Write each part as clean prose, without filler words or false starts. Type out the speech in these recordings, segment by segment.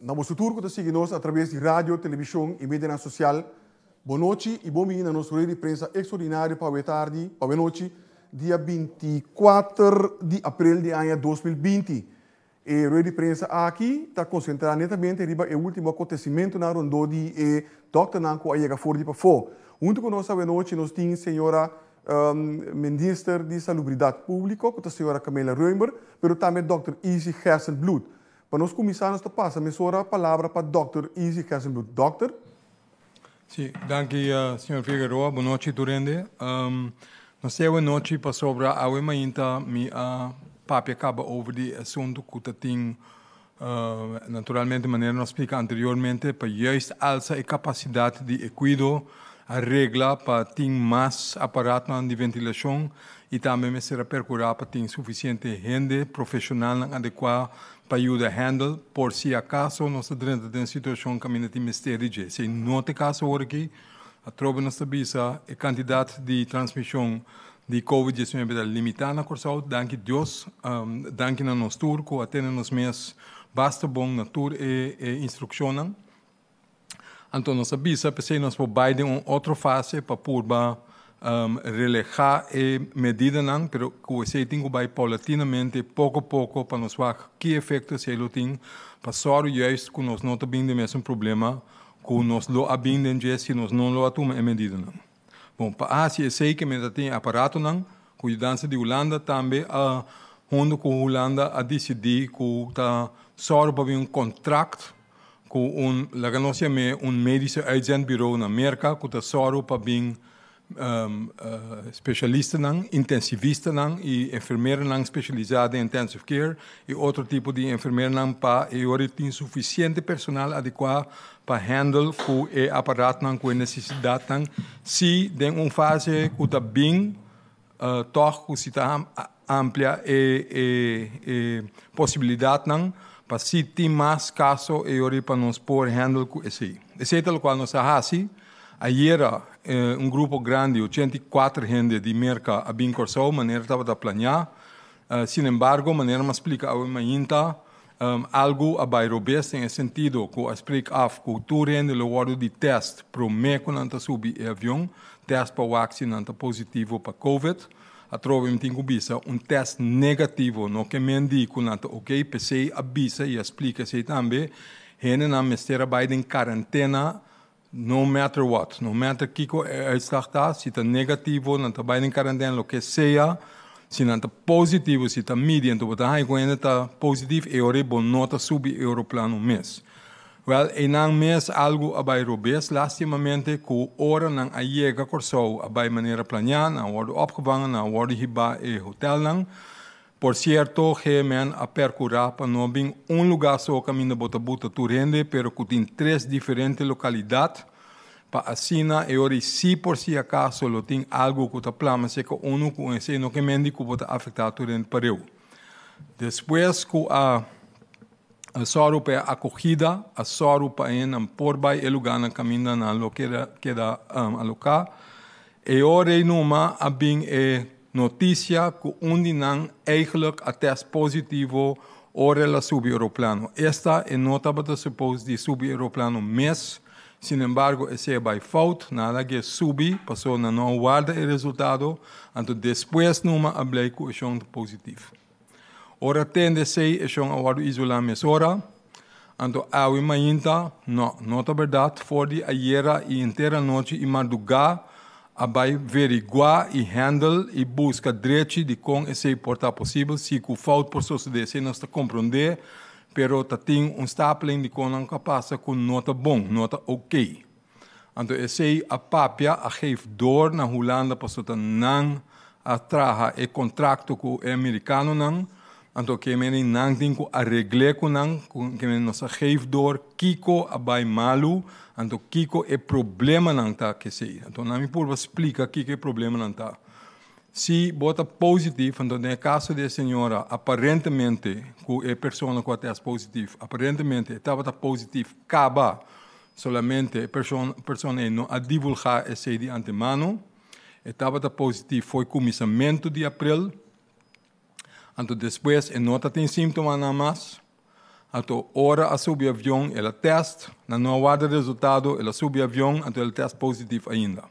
Nós turco te seguimos através de rádio, televisão e mídia social. Boa noite e bom dia na nossa rede de prensa extraordinária para a tarde, para a noite, dia 24 de abril de ano 2020. E a rede de prensa aqui está concentrada netamente sobre o último acontecimento na ronda de Dr. Nanko Ayega Fordi para fora. Junto com nós, a noite, nós temos a senhora Minister de Salubridade Pública, a senhora Camila Reumer, mas também Dr. Easy Gersenbloed. Para nós começarmos a passar a palavra para Dr. Easy Gersenbloed. Doctor? Sim, danke, senhor Figueroa. Boa noite, Durende. Nós temos noite para sobre a mainta mi papi acaba over de assunto que tem naturalmente de maneira nós explica anteriormente para juist alça a capacidade de cuidado a regra para ter mais aparato de ventilação e também me será percurar para ter suficiente gente profissional adequada para ajudar a handle por se acaso nós estamos em situação que ainda tem mistério de se não tem caso aqui a tropa nós sabia a quantidade de transmissão de COVID-19 é limitada na Corsau, danke Deus, danke na nós turco, até nos meses basta bom na tour e instrução. Então nós sabia que nós podemos uma outra fase para purba relajar a medida não, pero que você tem que vai paulatinamente, pouco a pouco, para nos ver que efeito se ele tem, para só juist que nós não temos o mesmo problema, que nós lo abindem se nós não lo tomamos a medida não. Bom, para a Ásia, sei que me tem aparato não, que a dança de Holanda também, onde a Holanda a decidir que está só para um contrato com um médico agent bureau na América, que está só para especialista não, intensivista não e enfermeira não especializada em intensive care e outro tipo de enfermeira não para e agora tem suficiente personal adequado para handle com o aparato não com necessidade não se tem uma fase que está bem toch que se está ampla e possibilidade não para se tem mais caso e agora para nós por handle com esse é o qual nós fazemos. Ayer, grupo grande, 84 gente de merca a bem corsou, maneira estava a planear. Sin embargo, maneira me explica a uma algo a bairro best em sentido que explica af que tu rende o word de teste pro me quando anta subi avião, teste para vacina anta positivo para COVID. A trova me tinha bisa teste negativo, no que me indica quando anta ok, PC avisa e explica se também, gente na mestera vai em quarentena. No matter what, no matter kiko uitslag está, se está negativo, não está bem em quarentena, o que seja, se não está positivo, se está medium, então quando está positivo, e ora bom nota subir aeroplano mês. Well, em um mês algo abai robes, lastimamente que ora não aiega corsou abai maneira planear, não hora opgevangen, não hora hiba e hotel não. Por certo, men a percurar para não bem lugar só caminho bota bota tu rende, pero que tem 3 diferentes localidades para assina e ora se por si acaso lo tem algo que está plama se que uno com esse no que mendi que bota afetar tu rende para eu. Depois que a sorupa é acogida, a sorupa em por vai lugar na caminho na lo que da alocar e ora numa a bem notícia que não eigenlijk a teste positivo ora la subir aeroplano. Esta é nota para supor de subir aeroplano mês, sin embargo, esse é by fault, nada que subir, passou na não guarda o resultado, então depois numa ablei que é positivo. Ora tende sei é um award isolamento ora, então a imaginta, não, nota verdade, for de ayer e inteira noite e madrugada abai averiguar e handle e busca direito de como esse portar possível se o falta por suceder se nós está compreender pero tem stapling de como não capaz com nota bom nota ok então esse a papia a geef door na Holanda para sota não a traha e contrato com o americano não então que men não tem que arreglar com não que men nos a geef door kiko abai malu então, Kiko é problema não tá que sei. Então, na minha purva explica que é problema não tá. Se bota positivo, então, no caso da senhora, aparentemente, que é pessoa com teste positivo, aparentemente, estava positivo, acaba solamente a pessoa não a divulgar esse de antemano, estava positivo, foi começamento de abril, então, depois, não tem sintomas nada mais, Ato ora a subir avião, ela testa, na não guarda resultado, ela subir avião, ato ela testa positivo ainda.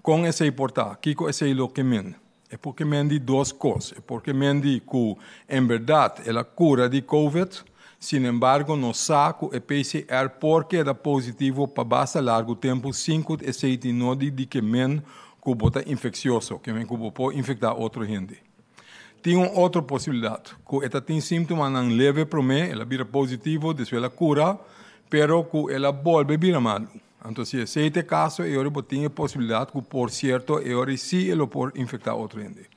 Com esse importar, Kiko esse lo que men. É porque men de duas coisas. É porque men de que, em verdade, ela cura de COVID, sin embargo, no saco e PCR porque era positivo para basta largo tempo, 5 e 6 não de que men que bota infeccioso, que men que pode infectar outra gente. Tem uma outra possibilidade, que ela tem sintomas não leve para mim, ela vira positivo, depois ela cura, pero que ela volve a virar malo. Então, se esse caso, eu tenho a possibilidade que, por certo, eu sim ela pode infectar outra gente.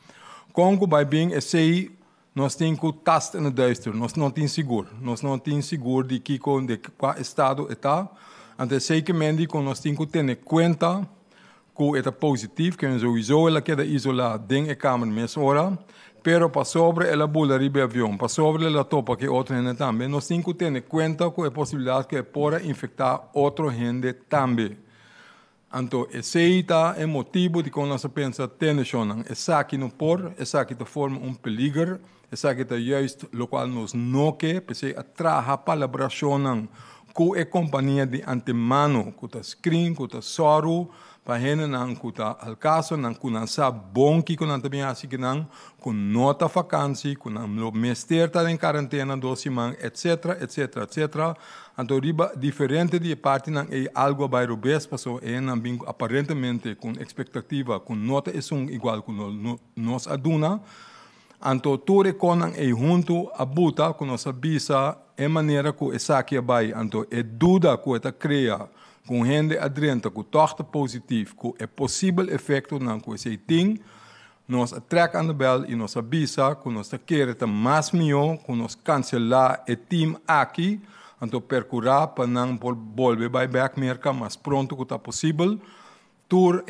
Como vai bem, nós temos que testar no duister, nós não temos seguro de que de qual estado está. Então, sei que nós temos que ter em conta que é positivo, que sowieso ela queda isolada dentro da câmara mesma hora, pero para sobre ela bula riba avião, para sobre ela topa que outra gente também, nós temos que ter em conta que é possibilidade que pode infectar outra gente também. Então, esse é o motivo de que nós pensamos que essa aqui não pode, essa aqui forma peligro, essa aqui é justo o qual nós não queremos, porque atraja colaboração com a companhia de antemano, com a screen, com a soro, para gente não que al caso não que não sabe bom que não também assim que não com nota vacância com não mestre está em quarentena 2 semanas etc. Então riba diferente de parte não é algo vai rubes passou é não bem aparentemente com expectativa com nota é igual com nós aduna. Então tudo conan é junto a buta com nossa visa é maneira que essa aqui vai então é dúvida que está cria com gente adrenta, com tochte positivo, com é possível efeito não com esse ting, nós atraca a bel e nós avisa, com nós querer mais melhor, com nós cancelar o team aqui, então percurar para não volver by back merca mais pronto que está possível. Tur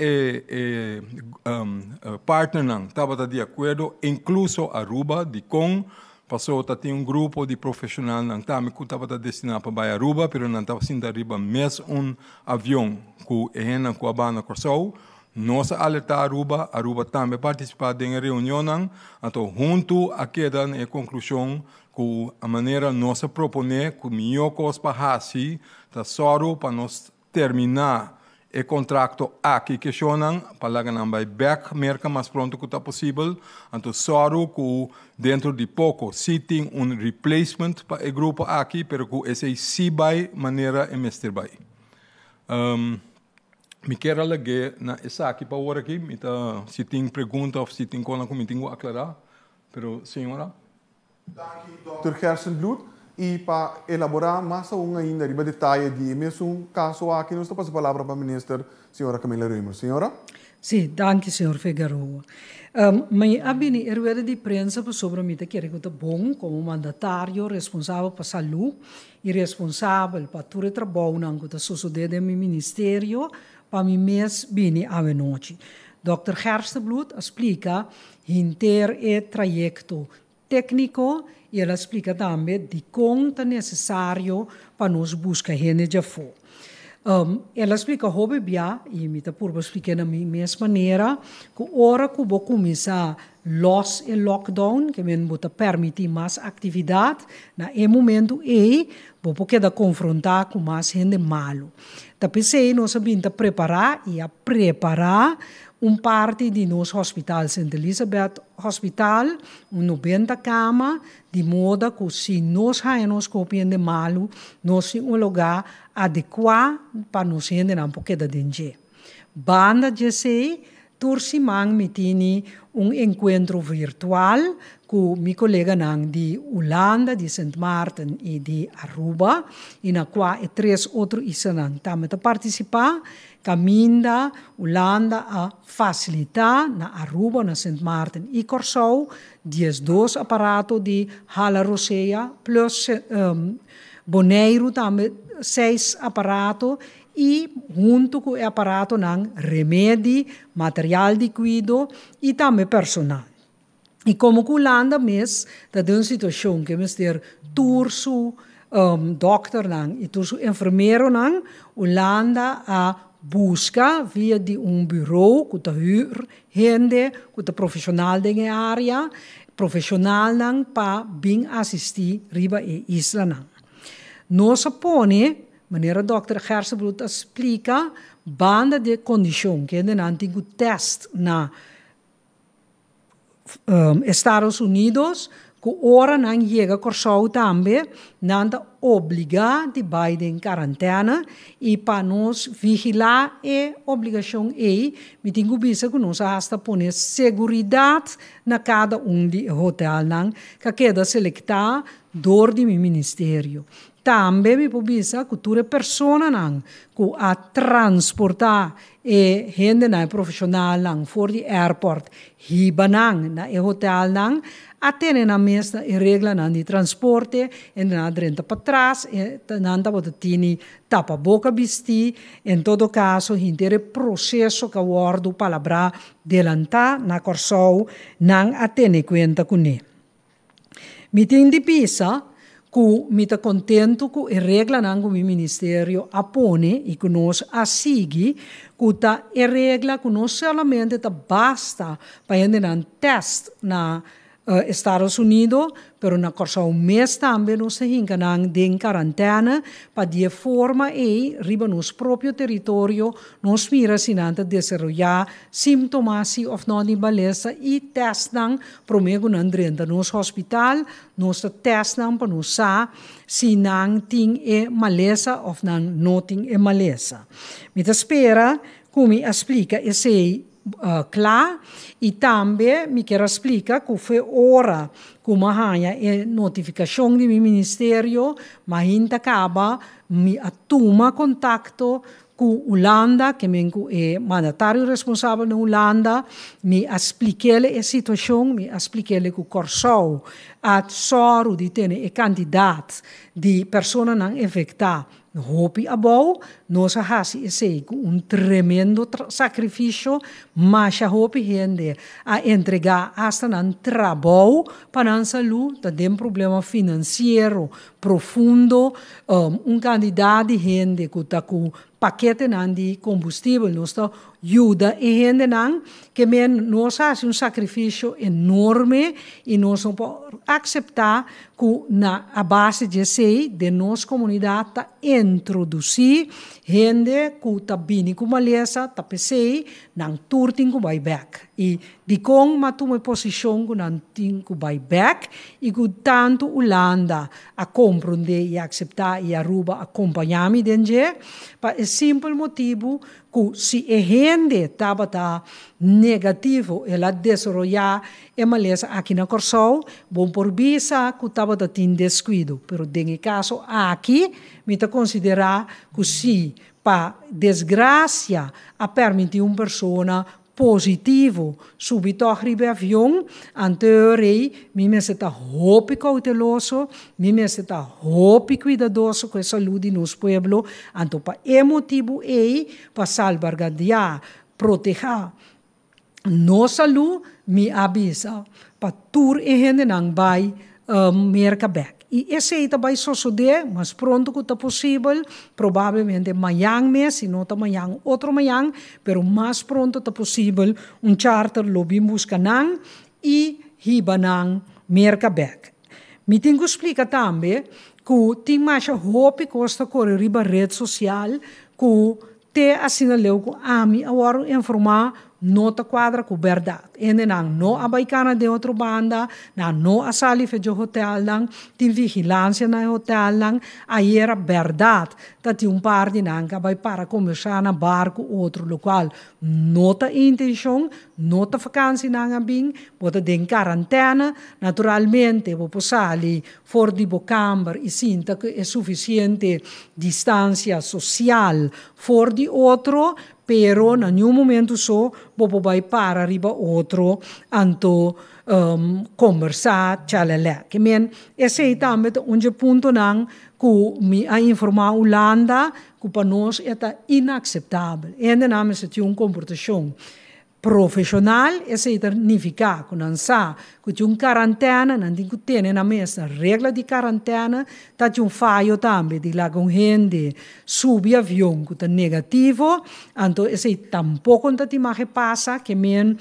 partner não estava de acordo, incluso Aruba, de com passou a ter grupo de profissional não também que estava destinado para Aruba, pero não estava sendo arriba mesmo avião que é com a banda Corsou. Nós alertar Aruba também participar da reunião, então junto a queda a conclusão que a maneira nós proponer que melhor coisa para assim, tá só para nós terminar o contrato aqui que chonan para que não vai back merca mais pronto que está possível. Então só que dentro de pouco se tem replacement para o grupo aqui, pero que esse se vai maneira e mestre vai. Me quero alegar na essa aqui para agora aqui, se tem pergunta ou se tem coisa que me tenho a aclarar, pero senhora. Dr. Gerstenbloed. E para elaborar mais ainda riba detalhe de mesmo caso aqui, nós estamos a palavra para a ministra, senhora Camila Reumer. Senhora? Sim, danke, senhor Figueroa. Mas a bini rueda de prensa sobre mim que era muito bom como mandatário responsável para saúde e responsável para todo o trabalho que sucede no ministério para mim mesmo bini a noite. Dr. Gerstenbloed explica inteiro o trajeto técnico e ela explica também de quanto é necessário para nós buscar gente de fora. Ela explica como bem, e me está por explicar da mesma maneira, que a hora que vou começar los e lockdown, que me bota permitir mais atividade, na momento vou poder confrontar com mais gente malo. Então, pensei, nós sabemos preparar parte de nosso hospital St. Elizabeth Hospital, 90 camas, de modo que se nós nos copiam de malo, nós temos lugar adequado para nós gente não porque da danger. Banda de sei, tursimang me tiene encontro virtual com meu colega de Holanda, de St. Maarten e de Aruba, e na qual 3 outros isanang também participar. Caminda, Holanda a facilitar na Aruba, na St. Maarten e Corsou, 2 aparatos de Hala Roseia, plus Bonaire também 6 aparatos, e junto com o aparato não remédio, material de cuidado e também personal. E como que Holanda mesmo está em uma situação que mesmo ter turso dokter não e turso enfermeiro não, Holanda a busca via de bureau que está huur gente que está profissional na área, profissional não para bem assistir riba e isla não. Nós põe, maneira Dr. Gersenbroek explica, banda de condição, que ainda não tem o teste na Estados Unidos, que ora não chega a Corsau também, não obriga de baixar em quarentena e para nós vigilar é obrigação me tenho visto que nós hasta poner segurança na cada de hotel não que queda selectar dor de meu ministério. Também me pubisa que toda pessoa não que a transportar e gente não profissional não for de airport hiba não na hotel não até na mesa e regra não de transporte e na drenta para trás e nanda bota tini tapa boca bisti em todo caso inteiro processo que guardo palavra delanta na corsou não até ne conta com ne me tem de pisa que me está contento que a regra não que o ministério apone e que nós a sigue que tá a regra que não somente tá basta para ainda não teste na Estados Unidos, pero na corsa um mês também nós enganamos de quarentena para de forma riba nos próprio território nós mira se não desenvolver sintomas of não de beleza e testam promego não dentro nos hospital nós testam para nós se não tem maleza of não tem maleza. Me espera como explica esse claro e também me quero explicar que foi hora que a notificação do meu ministério mas ainda acaba me toma contato com Holanda que é mandatário responsável na Holanda me expliquei a situação me expliquei que o Corsou a soro de ter candidato de pessoas não infectadas hopi abou, nós hasi esse tremendo sacrifício, mas a hopi gente a entregar hasta nan trabalho para a saúde, tem problema financeiro profundo, candidato de gente que está com paquete de combustível, nós ajuda e gente que nós fazemos sacrifício enorme e nós não podemos aceitar que na base de nossa comunidade está introduzir gente que está vindo com maleza, está pensando, não turting com buyback. E de como uma posição que não tem com buyback e que tanto Holanda a compreender e aceitar e Aruba acompanhar-me dentro, para o simples motivo que se a gente estava negativo, ela desenvolver a maleza aqui na Corsou, bom por visa que estava tendo descuido. Pero em caso aqui, me está considerar que se para desgraça a permitir uma pessoa positivo subito arriba avião anteriormente me está hopi cauteloso me está hopi cuidadoso com a saúde nos pueblo então para motivo para salvaguardar proteger nossa saúde me avisa para tur e gente não vai mercaback. E esse vai suceder, mas pronto que está possível, provavelmente amanhã mês, se não está amanhã, outro amanhã, pero mais pronto está possível, charter lobby busca não e riba não mercaback. Me tenho que explicar também que tem mais roupa que está correndo riba rede social, que te assinaleu que a mim agora informar nota quadra com verdade. Ainda não a baicana de outra banda, não a sali de hotel, tem vigilância na hotel, aí era verdade. Tem par de que vai para começar na barco outro local. Nota intenção, nota vacância na bem, bota de quarentena, naturalmente, vou passar ali fora de bocamber e sinta que é suficiente distância social fora de outro, pero na nenhum momento só bobo vai para arriba outro anto conversar chalele que men esse aí também onde ponto não que me a informar Holanda que para nós é inaceitável ainda não se tem comportação profissional, esse significa que não sabe que tem quarentena, não tem que ter na mesa regra de quarentena, tá tem falho também de lá com gente subir avião que está negativo, então esse tampouco não tem mais passa que men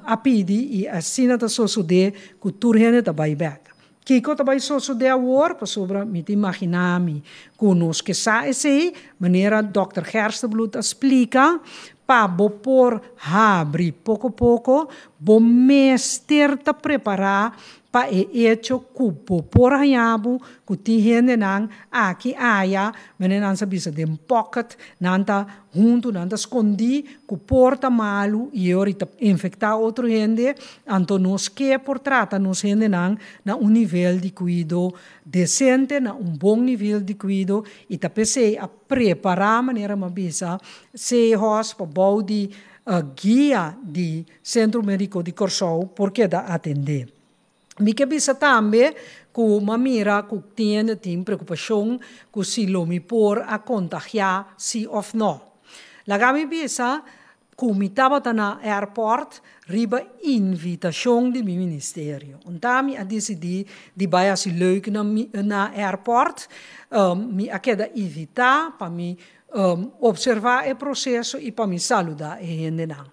a pedir e assim está suceder que tudo gente está buyback. Kiko também só de agora, para sobre me imaginar me conosco que sai esse maneira Dr. Gerstenbloed explica para por abrir pouco a pouco, bo mestre ta preparar para hecho cupo por hanyabu kuti hende nang aqui aya menenan sabisa dem pocket nanta junto nanta escondi ku porta malu e orita infectar outro hende anto nos que por trata nos hende nang na nível de cuido decente na bom nível de cuido e ta pensei a preparar maneira mabisa se hos para bau de guia de centro médico de Corsou porque da atender. Mi que bisa também que uma mira que tem preocupação que se lomi por a contagiar se ou não. Lá mi bisa que mi estava na airport riba invitação do meu ministério. Então mi a decidir de vai se leuk na airport, mi a queda invitar para mi observar o processo e para me saludar e gente não.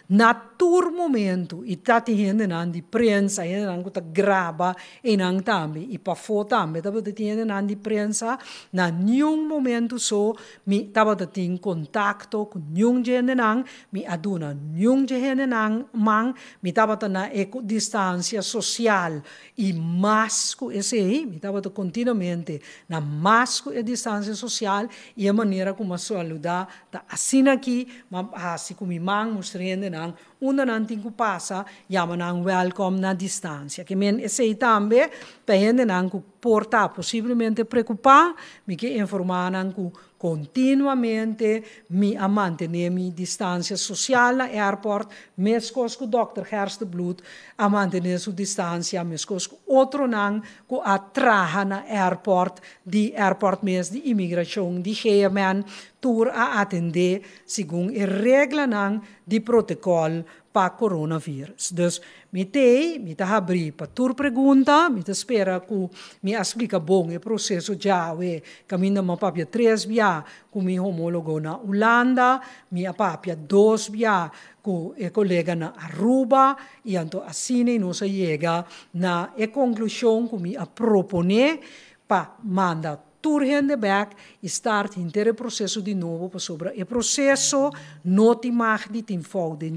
Natur momento e tati gente não de prensa e não que grava e não também e para foto também tava de gente não de prensa na nenhum momento só me tava de ter contato com nenhum gente não me aduna nenhum gente não mang me tava de na distância social e mais que esse aí me tava de continuamente na mais que a distância social e a maneira como saludar tá assim aqui mas assim como mang mostrando una nanting ku pasa yaman ang welcome na distância que men esse também pende nang ku porta possivelmente preocupar me que informar nang ku continuamente mi a mantenere mi distanza sociale na airport mescos ku Dr. Gerstenbloed a mantenere su distanza mescos ku outro nang ku a traha na airport di airport mes di imigração di GMN tour a atender segundo a regra nang di protocolo para coronavírus. Dus me tá abrir para tour pergunta, me tá espera que me explica bom o processo já we caminho uma papia 3 via com mi homólogo na Holanda, minha papia 2 via com o colega na Aruba e então assim nós chega na conclusão que me a propone para mandar turhende back e start inteiro processo de novo para sobre o processo não te magdi tem fouden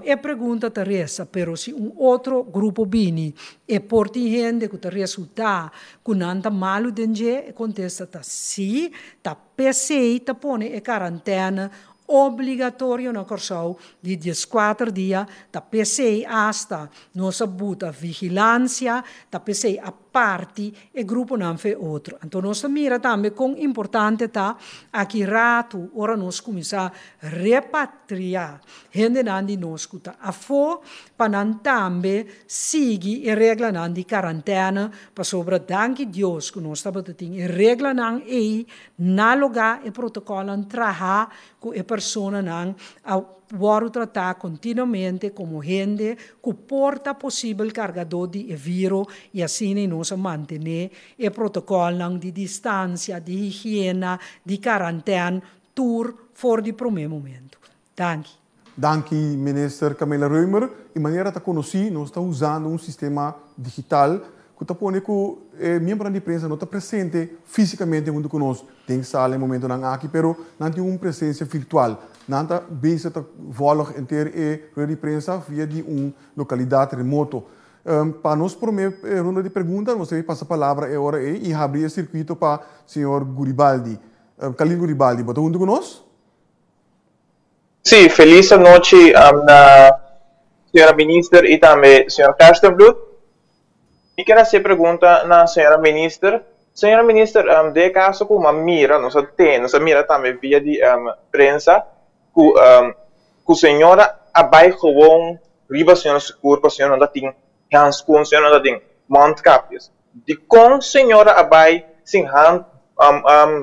é pergunta Teresa pero se outro grupo bini e porti gente que te resulta com nanta malu denje contesta ta sim ta PC ta pone e quarantena obrigatório na Corsou de 14 dias, da PC hasta nossa buta vigilância, da PC a parte e grupo não fez outro. Então nós mira também com importante tá aqui rato ora nós começar a repatriar gente não de nós kuta a fo para não também seguir a regra não de quarentena para sobre danke Deus que nós estamos tendo a regra não é na lugar e protocolo trabalhar com a pessoa não a vou tratar continuamente como gente que porta possível cargador de vírus e assim nós manter o protocolo de distância, de higiene, de quarentena, tour for de primeiro momento. Dank. Dank minister Camila Reumer. De maneira que conheci, nós estamos usando um sistema digital que está pondo que o membro da imprensa não está presente fisicamente junto conosco. Tem sala em momento não aqui, mas não tem uma presença virtual. Não está bezig te volgen inteiro a imprensa via de localidade remoto. Para nós, por meio ronda de perguntas, você passa a palavra agora e abrir o circuito para o senhor Guribaldi. Kalin Guribaldi, você está junto conosco? Sim, feliz noite na senhora ministra e também senhor Gerstenbloed. E quero fazer pergunta na senhora ministra. Senhora ministra, de caso com uma mira, nós mira também via de prensa, que a senhora abai gewoon riba a senhora seguro para a senhora não tem handscoen, a senhora não tem mondkapjes. De com senhora abai sem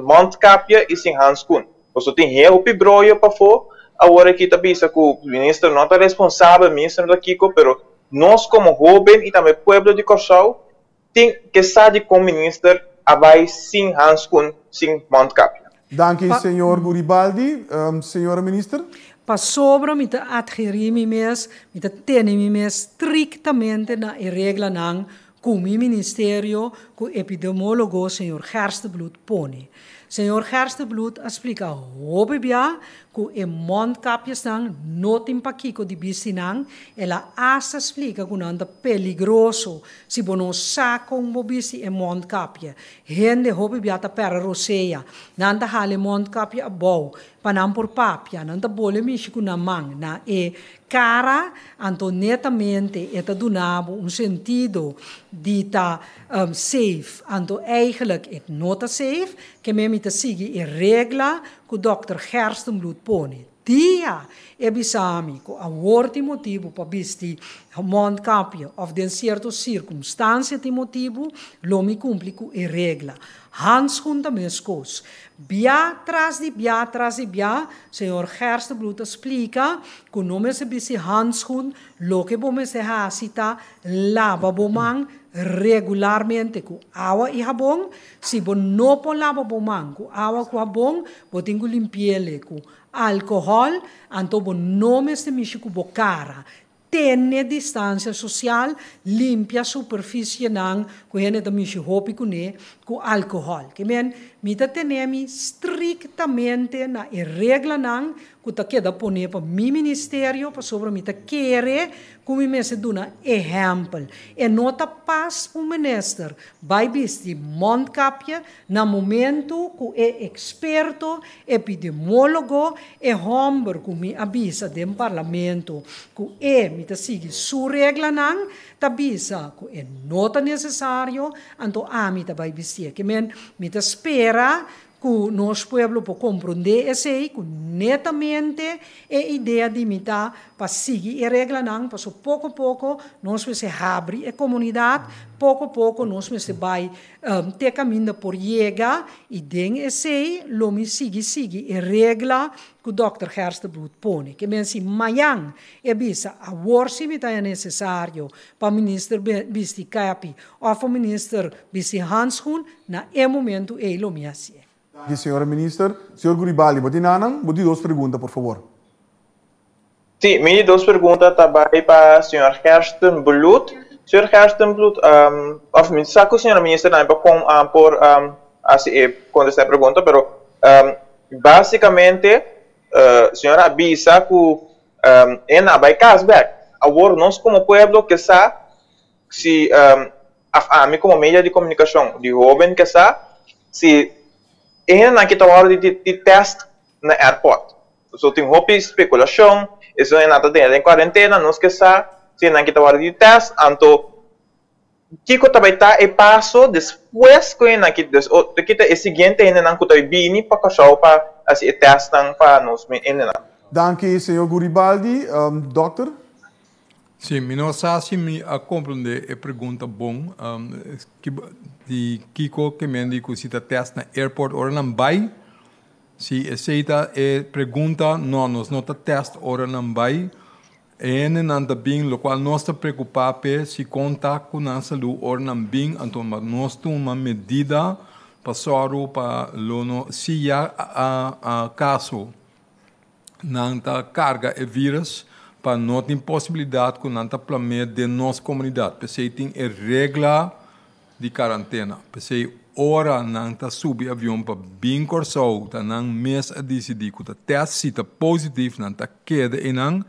mondkapje e sem handscoen. Você tem heel op broio para fora, agora que está bisa que o ministro não está responsável, o ministro da Kiko, pero nós como jovem e também pueblo de Corsou tem que saber como ministro abai sem handscoen, sem mondkapje. Dank u, senhor Guribaldi. Senhora minister? Para sobre me adherir me mes, me tene me mes strictamente na regra nang com o Ministério, com o epidemiólogo, senhor Gerstebloed, pone. Senhor Gerstebloed explica hoe bia que e mondkapjes dan not in pakiko di bisinang ela asa explica que anda peligroso si bono saco un bobisi e mondkapje hende hobe bia ta per roseia nanda hale mondkapje abou panam por papia nanda bole mishi kuna mang na e cara anto netamente eta donabo un sentido di ta safe anto eigenlijk et nota safe que me mita sigi e regla que o Dr. Gerstebloed pone. Dia e bisami ko a worti motivo pa bisti mondkapje of den certo circunstância ti motivo lo mi cumplico e regla. Handschoen da meskos. Bia tras di bia, senhor Gerstebloed explica que o nome se bisi handschoen lo que bome se hasita lava bomang regularmente com água e sabão. Se você não pode lavar bomang com água e sabão, você tem que limpar com álcool, então você não se mexe com a cara. Tenha distância social, limpa a superfície não, com ele também se roupa com álcool. Que men, mita tenemi strictamente na regra não, que tá queda poner para mi ministério para sobre mita querer como me se duna exemplo. E nota pas o minister, vai bisti mondkapje na momento que é experto, epidemiólogo e homber que me avisa do parlamento que é mita sigue sua regra não, ta avisa que é nota necessário, então a mita vai bisti. Que men mita espera que nosso povo pode compreender esse que netamente é ideia de imitar para seguir a regra não, para pouco a pouco nós vamos abrir a comunidade, pouco a pouco nós vamos vai ter caminho por chegar e den esse lo me sigue a regra que o Dr. Gerstebloed pone, que men se amanhã é bisa a worsi mita é necessário para o ministro bisti capi ou para o ministro bisti handschoen na momento é lo me assim. Aqui, senhora ministra. Senhor Guribali, você tem duas perguntas, por favor. Sim, minhas duas perguntas também para o senhor Gerstebloed. Senhor Gerstebloed, saco, senhora ministra, não é para por contestar a pergunta, mas basicamente, a senhora avisa que não vai cashback. Agora, nós como povo que sabe, se a mim como meio de comunicação, de jovem que sabe, se ainda kita hora de teste na airport. So tem roupa especulação, isso é nada em quarentena, nós que sa, se não kita hora de teste, então Kiko também tá e passo depois que na kita é seguinte ainda não que bini para cachorro para assim testar para nós ainda não. Danke, senhor Guribaldi, doctor. Sim, não sei se me compreende a pergunta bom. De Kiko que me diz que se testa na airport ou não vai, se aceita a pergunta, não, nós não testa ou não vai, e não também, o qual nós está preocupado se conta com a saúde ou não bem, então nós temos uma medida para soro para se há caso não carga o vírus para não ter possibilidade que não planejamento de nossa comunidade, porque tem a regra de quarentena. Porque ora não está subindo avião para bem corso, tá não mês a decidir que o teste está positivo, não está queda e não,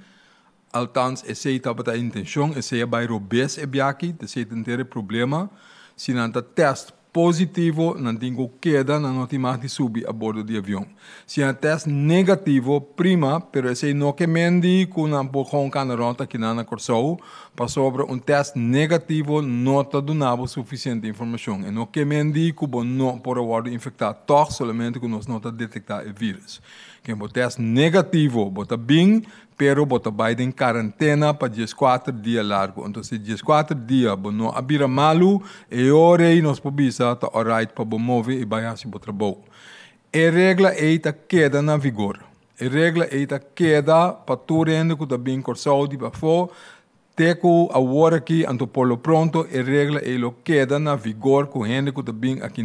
althans esse está para a intenção, esse vai robes e biaki, esse tem ter problema, se não está teste positivo, não tem queda, não tem mais de subir a bordo do avião. Se é teste negativo, prima, pero esse não que mendi com um pouco canarota que não corso, para sobre teste negativo, não está dando suficiente informação. E não que mendi que não por avoir infectado, toch somente que nós não está detectar o vírus. Quem o teste negativo, bota bem, pero bota vai em quarentena para 14 dias largo. Então, se 14 dias, não abrir malu, e ora nós podemos estar alright para mover e vai assim para o trabalho. A regra é que queda na vigor. A regra é que queda para tu rende que está bem corso de para fora, teco a hora aqui, então por lo pronto, a regra é que queda na vigor com rende que está bem aqui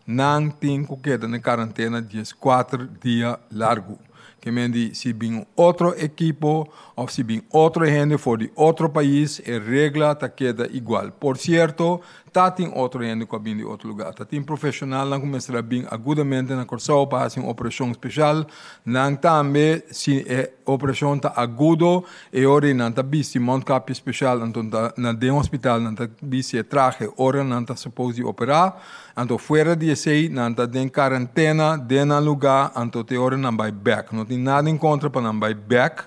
não tem que queda na quarentena 14 dias largo. que men di si bin otro equipo o si bin otro gente for di otro país, regla ta queda igual. Por cierto, tatin otro gente que bin di otro lugar. Tatin profissional lang começar bin agudamente na Corsao para fazer uma operação especial, nang também si operação ta agudo e ora nanta bisi mondkapje special anton na de hospital nanta bisi traje ora nanta supposi operar anto fuera de sei nanta den quarentena den lugar anto te ora nan by back não tem nada em contra para nan by back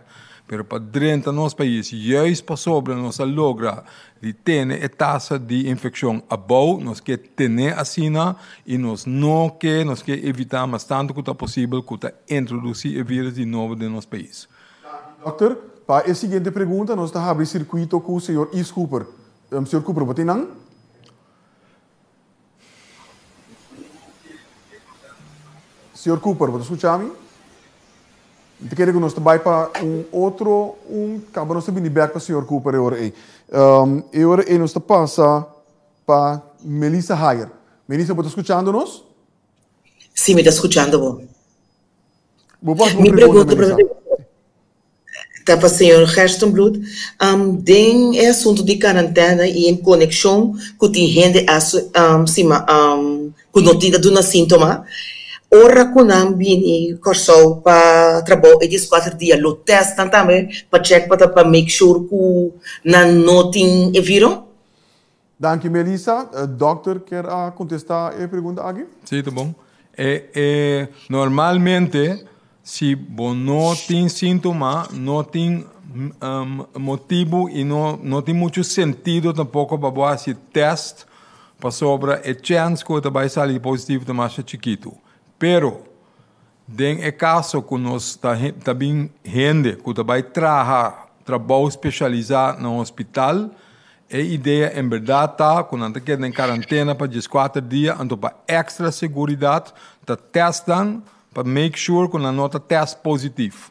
pero para dentro nos país juist para sobre nos logra de ter a taxa de infecção above nos que ter assina e nos que evitar mas tanto quanto possível que introduzir o vírus de novo no nosso país. Doctor, para a seguinte pergunta, nós estamos abrindo circuito com o senhor Yves Cooper. Senhor Cooper, você não? Senhor Cooper, você escuta-me? Eu quero que nós estamos para outro, acaba nós estamos back para o senhor Cooper agora aí. Agora aí nós estamos passa para Melissa Hayer. Melissa, você está escutando-nos? Sim, me está escutando. Me pergunta para o senhor Gerstenbloed, tem assunto de quarentena e em conexão com tem gente com notícia de um sintoma. Ora com ambini corso para trabalho e 4 dias lo testam também para check para make sure que não tem vírus. Danke Melissa. Doctor quer contestar a pergunta aqui? Sim, tá bom. Normalmente se não tem sintoma, não tem motivo e não tem muito sentido tampouco para fazer teste para sobre a chance que você vai sair positivo de mais chiquito. Pero, em caso que nós também gente que vai trabalho especializado no hospital, a ideia em verdade está, quando a gente quer em quarentena para 4 dias, então para extra segurança, tá testam para make sure que a nota teste positivo.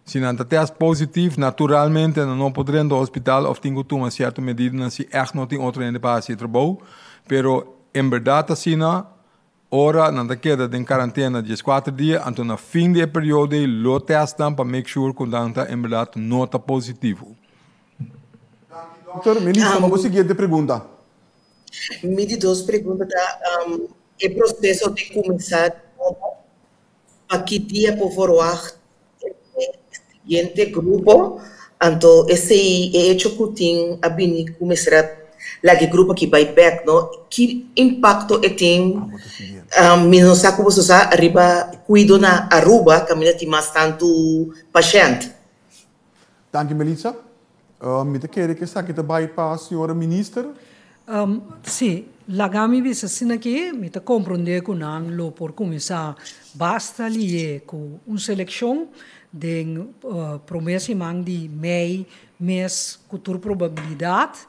Se não teste positivo, naturalmente não poderemos no hospital ou tem que tomar certa medida, se echt não tem outro ende para fazer trabalho, pero em verdade assim ora não queda em quarentena 4 dias, então no fim do período lo testam para make sure que a em verdade nota positivo. Doutor, Melissa, vamos seguir a pergunta. Me de 2 perguntas, o processo de começar a que dia por forward o seguinte grupo, então esse hecho que tem a bem começar lá que grupo que vai back, no, que impacto tem, não sabe como você arriba cuido na Aruba, que tem mais tanto paciente. Dank je Melissa. Me quer que saque também para a senhora ministra? Sim, lagami bisa assim aqui, me te compreender que não lo por começar basta ali com seleção de promessa de mês cultura probabilidade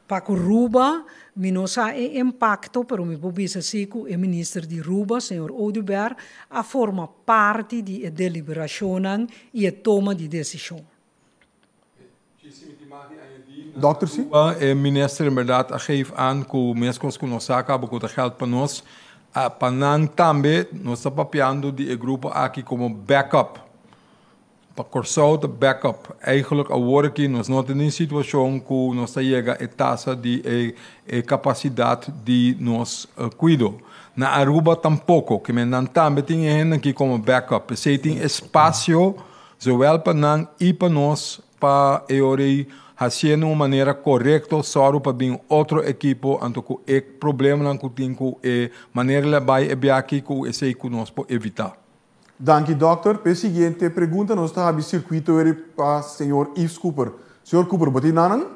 para que Ruba minosa impacto, pero me bisa assim que o ministro de Ruba, senhor Oduber, a forma parte de deliberação e a toma de decisão. Dokter, sim? O ministro, in verdade, geeft aan que mesmo que nós acabamos com o geld para nós, para nós também, nós estamos papiando de grupo aqui como backup. Para cortar o backup. Eigenlijk, agora que nós não temos situação que nós chega a taxa de capacidade de nos cuidar. Na Aruba tampouco, que nós também temos aqui como backup. Se tem espaço, zowel para nós e para nós, para fazendo uma maneira correta, só para vir outro equipo, então que o problema não tem que maneira vai aqui que esse que nós podemos evitar. Dank je, dokter. Para a seguinte pergunta, nós estamos no circuito para o senhor Yves Cooper. Senhor Cooper, você não?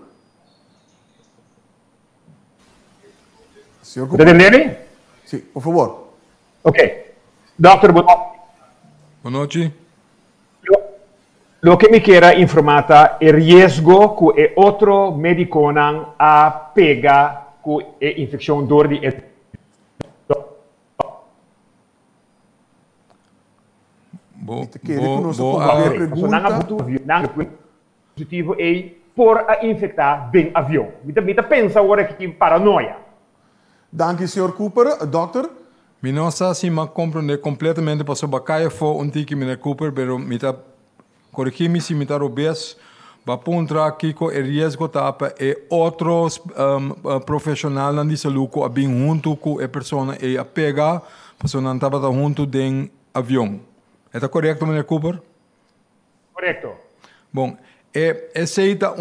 Senhor Cooper? Entendem? Sim, por favor. Ok. Dokter, boa noite. Lo que me queda informata el riesgo que otro médico a pega con infección de positivo por infectar bem avião. Me pensa agora que paranoia. Dank je, senhor Cooper. Dokter, Mi no sé si me comprende completamente paso bacaya fo un tiki meneer Cooper, pero mita corrigimi si mita robes va puntra kiko e riesgo tapa e outros profissional nan di saluco abin junto com e persona e a pega paso nan tapa ta junto den avião. Está correto, meneer Cooper? Correcto. Bom, aceita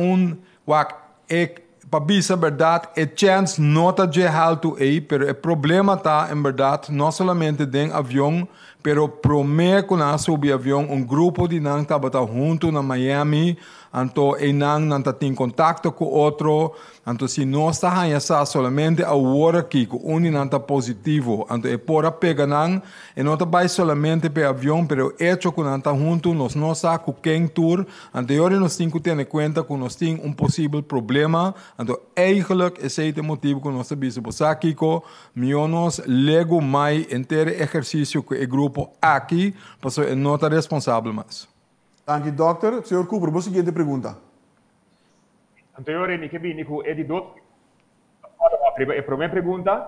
para bisa verdade, chance nota de alto aí, pero o problema tá em verdade, não somente den avião, pero promete que nós subir avião, grupo de nang tava junto na Miami, então nang tem contato com outro, então se nós está essa somente a hora aqui, com nanta positivo, então pora pega nang, e não vai somente pe avião, pero hecho que nanta junto, nós não sa com quem tour, então agora nós temos que ter conta que nós temos possível problema, então eigenlijk é esse motivo que nós sabemos aqui, que nós lego mais inteiro exercício que o grupo aqui, para não estar responsável mais. Dank u, dokter. Senhor Cooper, vou seguir a pergunta. Anteriore, mi chiedi che di dot. Ora, a prima pergunta,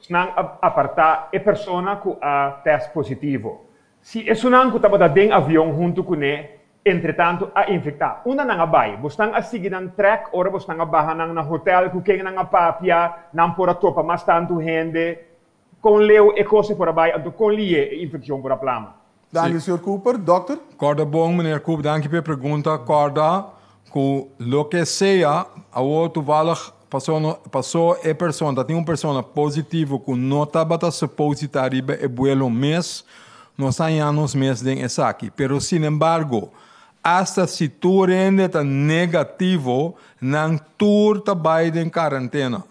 snang aparta e persona cu a test positivo. Si e sunan cu taba da den avião junto com ne, entretanto a infectar. Una nang abay, bostang asigi ng trek, ora bostang abahan nang na hotel cu keng nang apapia, nang pora topa mas tanto hende, com leu e cose por abay, anto com lie infecção por a plama. Dank u, senhor Cooper. Dokter? Corda bom, meneer Cooper, dank u pela pergunta. Corda, que lo que sea, a outro toevallig passou e persona, tem uma persona positiva que não estava suposita riba e vuelo mês, nós anos mês den essa aqui. Pero, sin embargo, hasta se tu rende tá negativo, não tu tá em quarentena.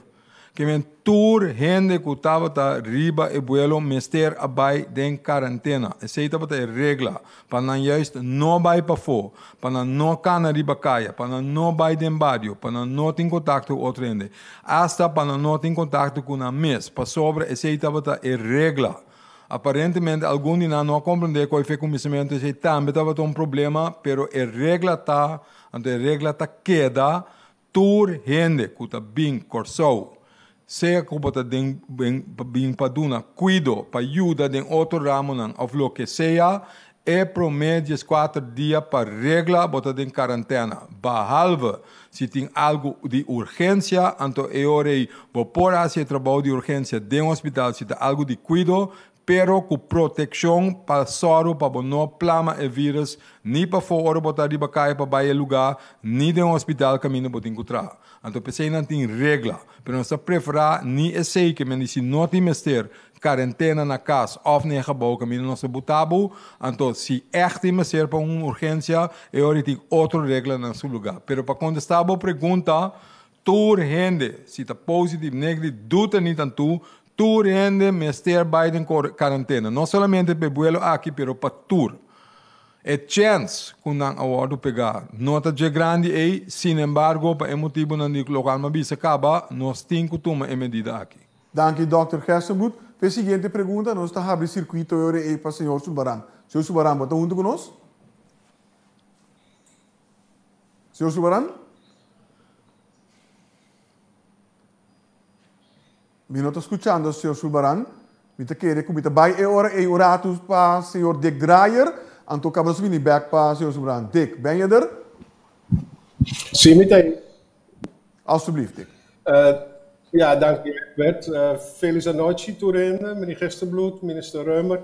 Que men tour gente que estava tá riba e vuelo mister abai den quarentena. Essa estava tá regla para não juist não vai para fora, para não cana riba caia, para não vai den barrio, para não ter contato com outro gente. Hasta para não ter contato com a mes. Para sobre essa estava tá regla. Aparentemente algum de nós não compreender qual foi o conhecimento esse também estava um problema, pero a regla tá, a regla tá queda tour gente que tá bem corsou. Seja que você tem para dar cuidado, para ajudar em outro ramo, ou o que seja, é promédio 4 dias para regla, você tem quarentena. Behalve, se tem algo de urgência, então é hora de pôr esse trabalho de urgência dentro do hospital, se tem algo de cuidado, pero com proteção para soro, para não plama e vírus, nem para fora, botar riba cair para baixo lugar, nem dentro do hospital caminho para encontrar. Então, pensei não tem regra, pero nós preferar nem esse que me se não tem mister quarentena na casa ou nem gebouw caminho nosso botabo, então se echt tem mister para uma urgência, é hora de outra regra no seu lugar. Pero para contestar a pergunta, tour gente, se está positivo, negativo, dúvida nem tanto, tour gente mister Biden quarentena, não somente para vuelo aqui, pero para tour. É chance que não award pegar. Nota de grande e, sin embargo, para motivo não de local mas bisa acaba, nós temos que tomar a medida aqui. Dank u, Dr. Gerstenbloed. A seguinte pergunta, nós estamos abrindo circuito para o senhor Subaran. Senhor Subaran, está junto conosco? Senhor Subaran? Me não está escutando, senhor Subaran. Me está querendo que me está bem e oratos para o senhor Dick Dreyer. Anto acabamos de vir back para o senhor Subaran. Dick, ben je er? Sim, meteen. Alsjeblieft, Dick. Ja, dank je, Bert. Feliz noite, Turin, meneer Gerstenbloed, minister Reumer.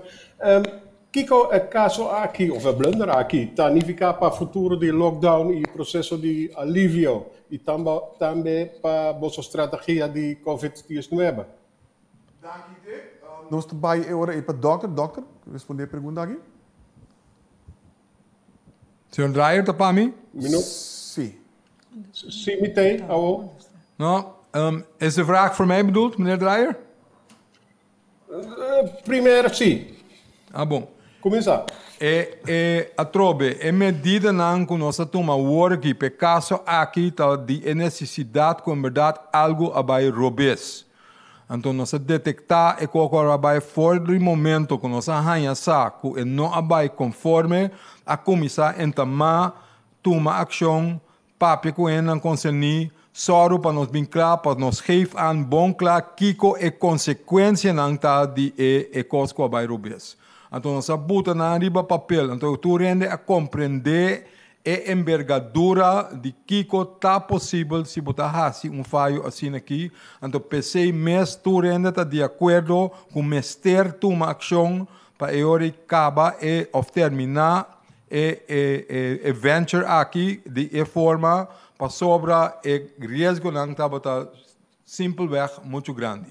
Kiko, caso aqui, of blunder aqui, tá nifica para futuro de lockdown e processo de alívio e também para vossa estratégia de Covid-19. Dank je, Dick. Nós estamos bem para o dokter. Dokter, responder a pergunta aqui. Senhor Dreyer, está para mim? Sim. Sim, meteen, ouwe. Não. Is de vraag voor mij bedoeld, meneer Dreyer? Primeiro, sim. Ah, bom. Começar. A trobe, é medida não que nós tomamos agora aqui, por caso aqui está de necessidade com verdade algo abai robês. Então nós detectar e qualquer abai fora do momento que nós arranhamos que não abai conforme a começar a tomar ação, papi com ela concernir soro para nos bem claro, para nos geef aan bom claro, kiko e consequência não tá de e cosco a bairubes. Então nós abuta na riba papel, então tu rende a compreender e envergadura de kiko tá possível se botar assim falho assim aqui. Então pensei mes tu rende tá de acordo com mester tu uma ação para eori acaba e of terminar e venture aqui de forma para sobra e risco não estava simplesmente muito grande.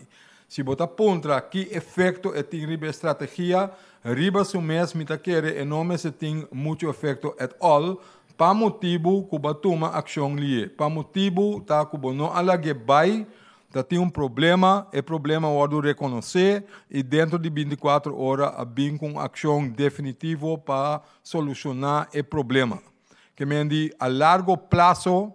Se botar pontra que efeito é tem riba estratégia, riba su mês me tá querer e não me se tem muito efeito at all, para motivo que batuma ação lie, para motivo tá que não alague vai, tá tem problema, e problema o reconhecer e dentro de 24 horas a bem com ação definitiva para solucionar o problema. Que mendi a largo prazo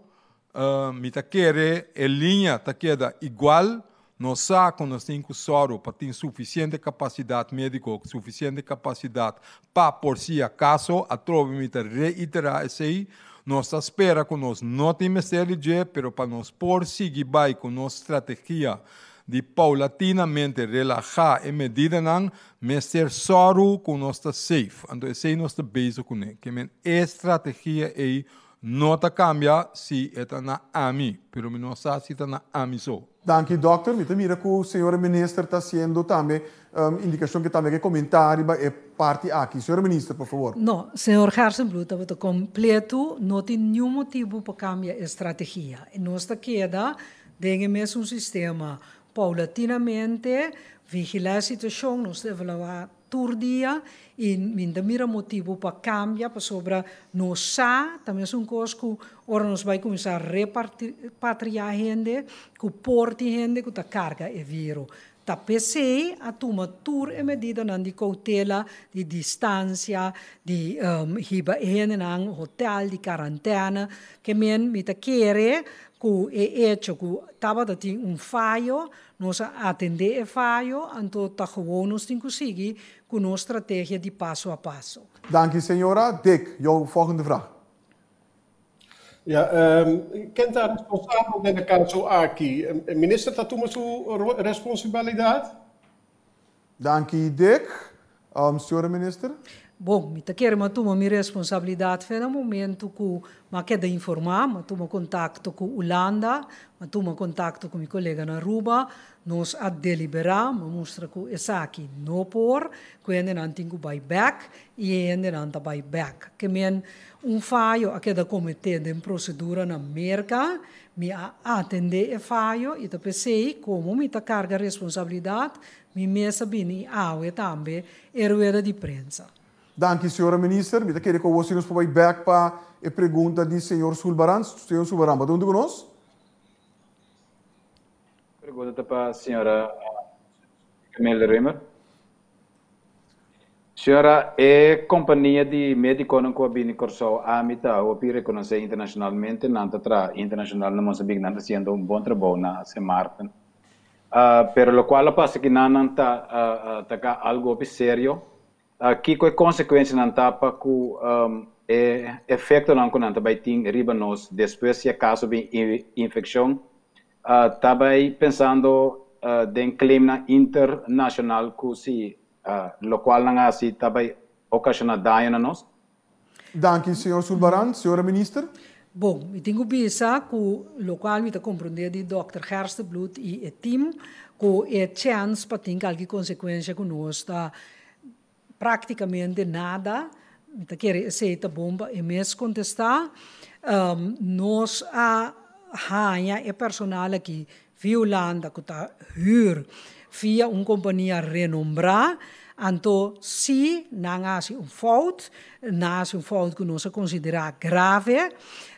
me tá querer a linha tá queda igual, nós saco nós temos soro para ter suficiente capacidade médica, suficiente capacidade para por si acaso a trove me tá reiterar esse nós espera que nós não temos de pero para nós por seguir vai com nossa estratégia de paulatinamente relaxar e medida não mestre soro com nós tá safe, então esse é nosso base com ele, que men estratégia é não tá cambia se está na AMI, pero não sabe se está na AMI só. Danke, dokter. Me mira que o senhor ministro está sendo também indicação que também que comentário é parte aqui. Senhor ministro, por favor. Não, senhor Hersenblut, está completo, não tem nenhum motivo para cambiar a estratégia. E nós queda dentro mesmo sistema paulatinamente vigilar a situação, nós evaluar todo dia e ainda mira motivo para cambiar, para sobra nós também é coisa que ora nós vai começar a repatriar gente, que porte gente, que a carga é vírus. Tá PC a tomar tour e medida de cautela, de distância, de hiba gente nang hotel, de quarantena, que me tá querer que é hecho que tava da tem falho, nós atender o falho, então tá gewoon nós tem que seguir com nossa estratégia de passo a passo. Danke, senhora. Dick, jouw volgende vraag. Ja, kent daar responsável dentro caso aqui? Minister, está tomando sua responsabilidade? Danke, Dick. Senhora minister. Bom, me quero tomar minha responsabilidade no momento que eu quero informar, eu tomo contato com a Holanda, eu tomo contato com meu colega na Aruba, nós a deliberar, mostra que essa aqui não por, que ainda não tem que buy back e ainda não está buy back. Que men falho a cada comitê de procedura na América, me atender o falho e pensei como me carga a responsabilidade, me mesa bem e também rueda de prensa. Danke, senhora minister. Me querer que você nos pode back para a pergunta de senhor Sulbaran. Senhor Sulbaran, wat doen we conosco? Pergunta para a senhora Camila Reimer. Senhora, é companhia de médico não coabine corso a mita ou pire reconhecer internacionalmente nanta tra internacional na Moçambique nanta sendo bom trabalho na Martin. Pero lo qual passa que nanta tá algo sério. Que é consequência não tapa com efeito não quando vai ter riba nós depois se caso de infecção também pensando em clima internacional que se lo qual não assim também ocasiona dano a nós. Danke, senhor Sulbaran. Senhora minister. Bom, eu tenho bisa que o qual me compreender de Dr. Hersenblut e o time que é chance para ter qualquer consequência que nós está praticamente nada, me quer aceita bomba e mesmo contestar, nós a hanha é personal aqui violando que está huur via uma companhia renombrada, então se não há fout que nós considerar grave,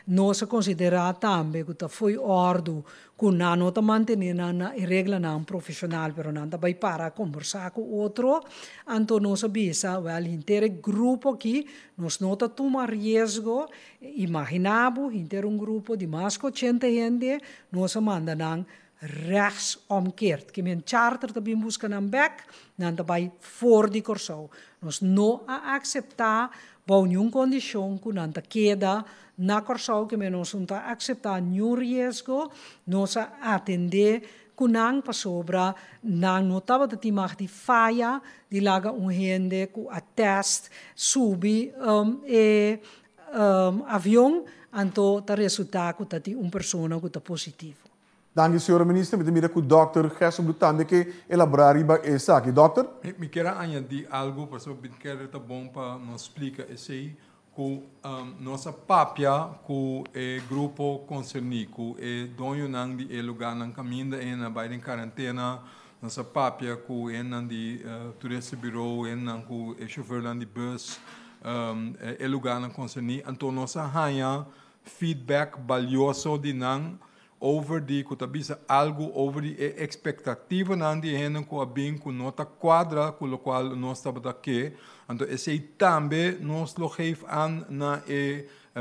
nós considerar também que foi ordem que não está mantendo a regra não profissional, mas não está para conversar com outro, então nós avisa o inteiro grupo aqui, nós não está tomando risco, imaginamos inteiro grupo de mais de 80 gente, nós mandamos rechtsomkeerd. Que men charter te bin busca na back, nan daarbij voor die corso. Nós não a aceitar, bom nenhum condição que nan ta queda na Corsou que nós não aceitar nenhum risco, nós atender kunang pa sobra nang notava de timar de falha de laga gente com a test subi avião anto ta resultado que tá persona que tá positivo. Dank senhora ministra, met de dokter Gerson também que elaborar riba essa aqui, dokter? Me quero añadir algo, para saber que é bom para nos explicar esse que nossa papia com o grupo concernido, com o dono de lugar no caminho na bairro quarentena, nossa papia com o de turista bureau, com o chofer de bus, o lugar no concernido, então nossa ranha feedback valioso de nang over die kutabisa algo over die expectativa nan die henen ko abin ku nota quadra com lo qual nós estamos aqui então esse também nos lo geef aan na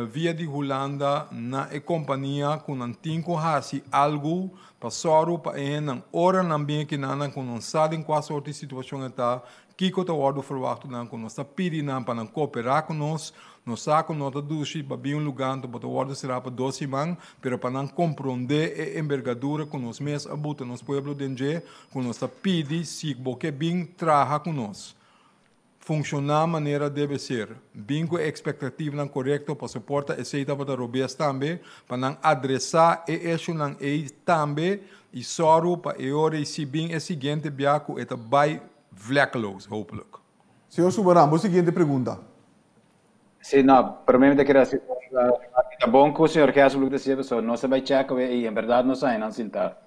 via de Holanda na companhia com antinco hasi algo passaram para henen ora nan bem que nan com não sabem qual sorte de situação está que ko ta wado verwacht nan com nós pedi nan para cooperar com nós saco nota dushi babi lugar to boto wado será para 12 man pero para não compreender a envergadura com nós mes abuta nos pueblo denje com nós pedi se boque bem traja com nós funcionar maneira deve ser bem com expectativa não correto para suportar esse para robes também para não adressar eixo não também e soro para hora e se bem é seguinte biaco eta by vlekkeloos hopelijk. Senhor Subaram, a seguinte pergunta. Sim, não, provavelmente queria dizer, tá bom que o senhor quer saber desse pessoa, não se vai checar e em verdade não sai não sentar.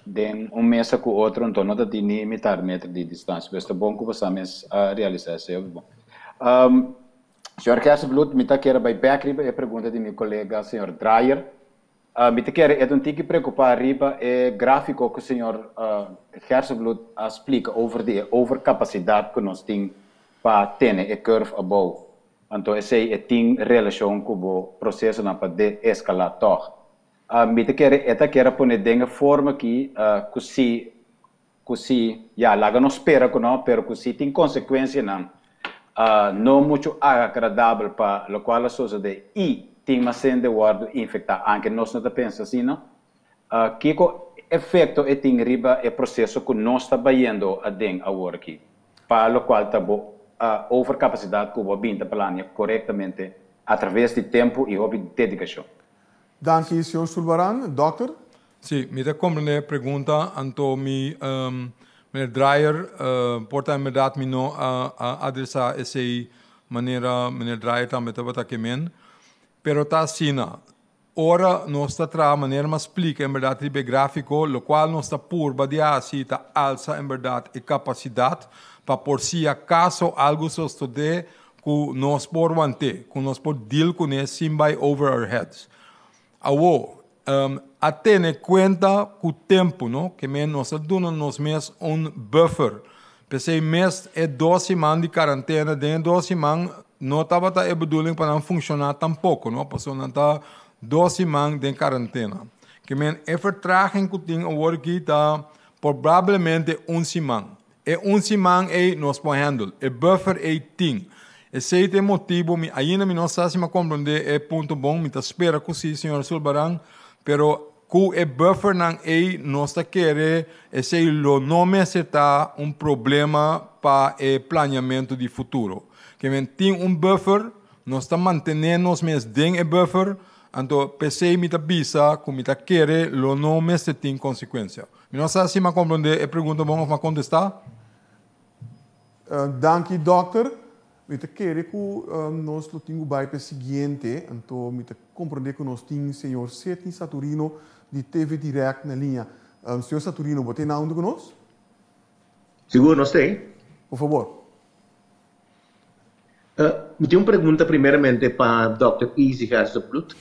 Den mesa com o outro, então não tem nem metro de distância, mas tá bom que você mesmo realizar isso, é bom. Senhor quer saber, me tá querendo vai back riba a pergunta de meu colega, senhor Dreyer. Me tá querendo que preocupar riba é gráfico que o senhor Gersenbloed explica over overcapacidade que nós temos para ter a curve above. Então, esse tem relação com o processo para de-escalar toch. Me quer pôr de forma que já lá não espera que não, pero que tem consequência não muito agradável para o qual a sociedade tem uma cena de guarda infectar, anche nós não pensa assim, não? Que efeito tem riba é processo que nós está vendo agora aqui, para o qual está overcapacidade que o binda plania corretamente através de tempo e dedicação. Dank u, senhor Sulbaran. Dokter? Sim, me dá compreender a pergunta, então me Dreyer, porta verdade me não adressar essa maneira, me Dreyer também estava aqui men, pero tá assim, ora nós está tra maneira mas explica em verdade o gráfico, lo qual nós está por badia assim tá alça em verdade e capacidade para por si acaso algo suceder que nós por manter, que nós por deal com esse sim by over our heads. A ter conta com o tempo, não? Que nós damos mês buffer. Pensei mês é 12 semanas de quarentena, dentro de 12 semanas não estava a bedoeling para não funcionar tampouco, não? Porque não está 12 semanas de quarentena. Que é vertraging que tem agora aqui está provavelmente 1 semana. É 1 semana é nós podemos handle. É buffer é tem. Esse é o motivo, ainda não sei se me compreender, é ponto bom, me espera que sim, senhor Sulbaran, pero com o buffer não é, nós queremos, esse é o nome está problema para o planeamento de futuro. Que tem buffer, nós estamos mantendo os meses dentro do buffer, então pensei me avisa, como me quer, o nome tem consequência. Não sei se me compreender, é pergunta bom para contestar? Dank u, dokter. Me querer que nós temos o seguinte, então me compreender que nós temos o senhor Seti Saturino de TV Direct na linha. Senhor Saturino, você tem onde conosco? Seguro, nós tem. Por favor. Me tem uma pergunta primeiramente para o Dr. Easy Gersenbloed.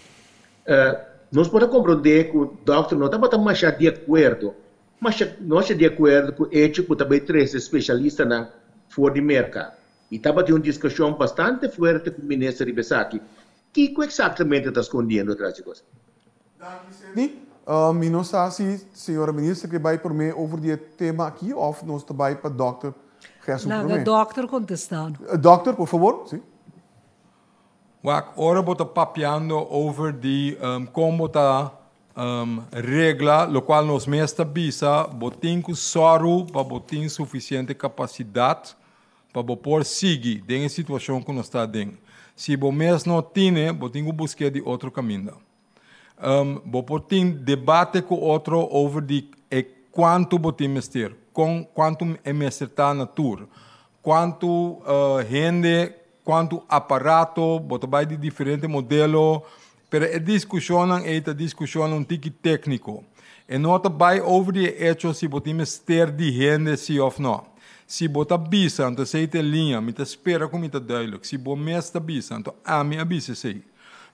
Nós podemos compreender que o Dr. não está mais de acordo, mas nós estamos de acordo com o hecho que também traz especialistas fora de mercado. E estava tendo uma discussão bastante forte com o ministro Ribesaki. O que exatamente está escondendo atrás de você? Não sei se a senhora ministra que vai por mim over o tema aqui ou nós vai para o Dr. Gerson. Não, o Dr. contestando. Dr., por favor. Sim. Wak ora bota papiando over die como ta regla, lo qual nos mesta bisa, botin com soru para botin suficiente capacidade para por seguir em situação que nós está dentro. Se o mês não tem, botin que buscar de outro caminho. Botin debate com outro over de quanto botin mester, quanto é mester tá na tour, quanto gente, quanto aparato, botar de diferente modelo. Pero a discussão é a discussão tique técnico. E nota vai over de hecho se botamos ter de gente sim ou não. Se bota bisa, então sei te linha, me te espera como te duidelijk. Se bo mesta bisa, então me avisa sei.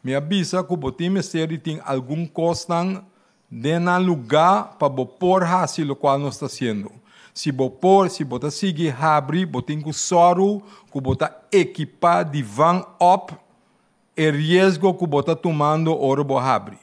Me avisa que botamos ter de tem algum costan de na lugar para bo por hasi lo qual nós está sendo. Se bo por, se bota seguir abrir, botin com soro, que bota equipar de van up. O risco que você está tomando ora você abre.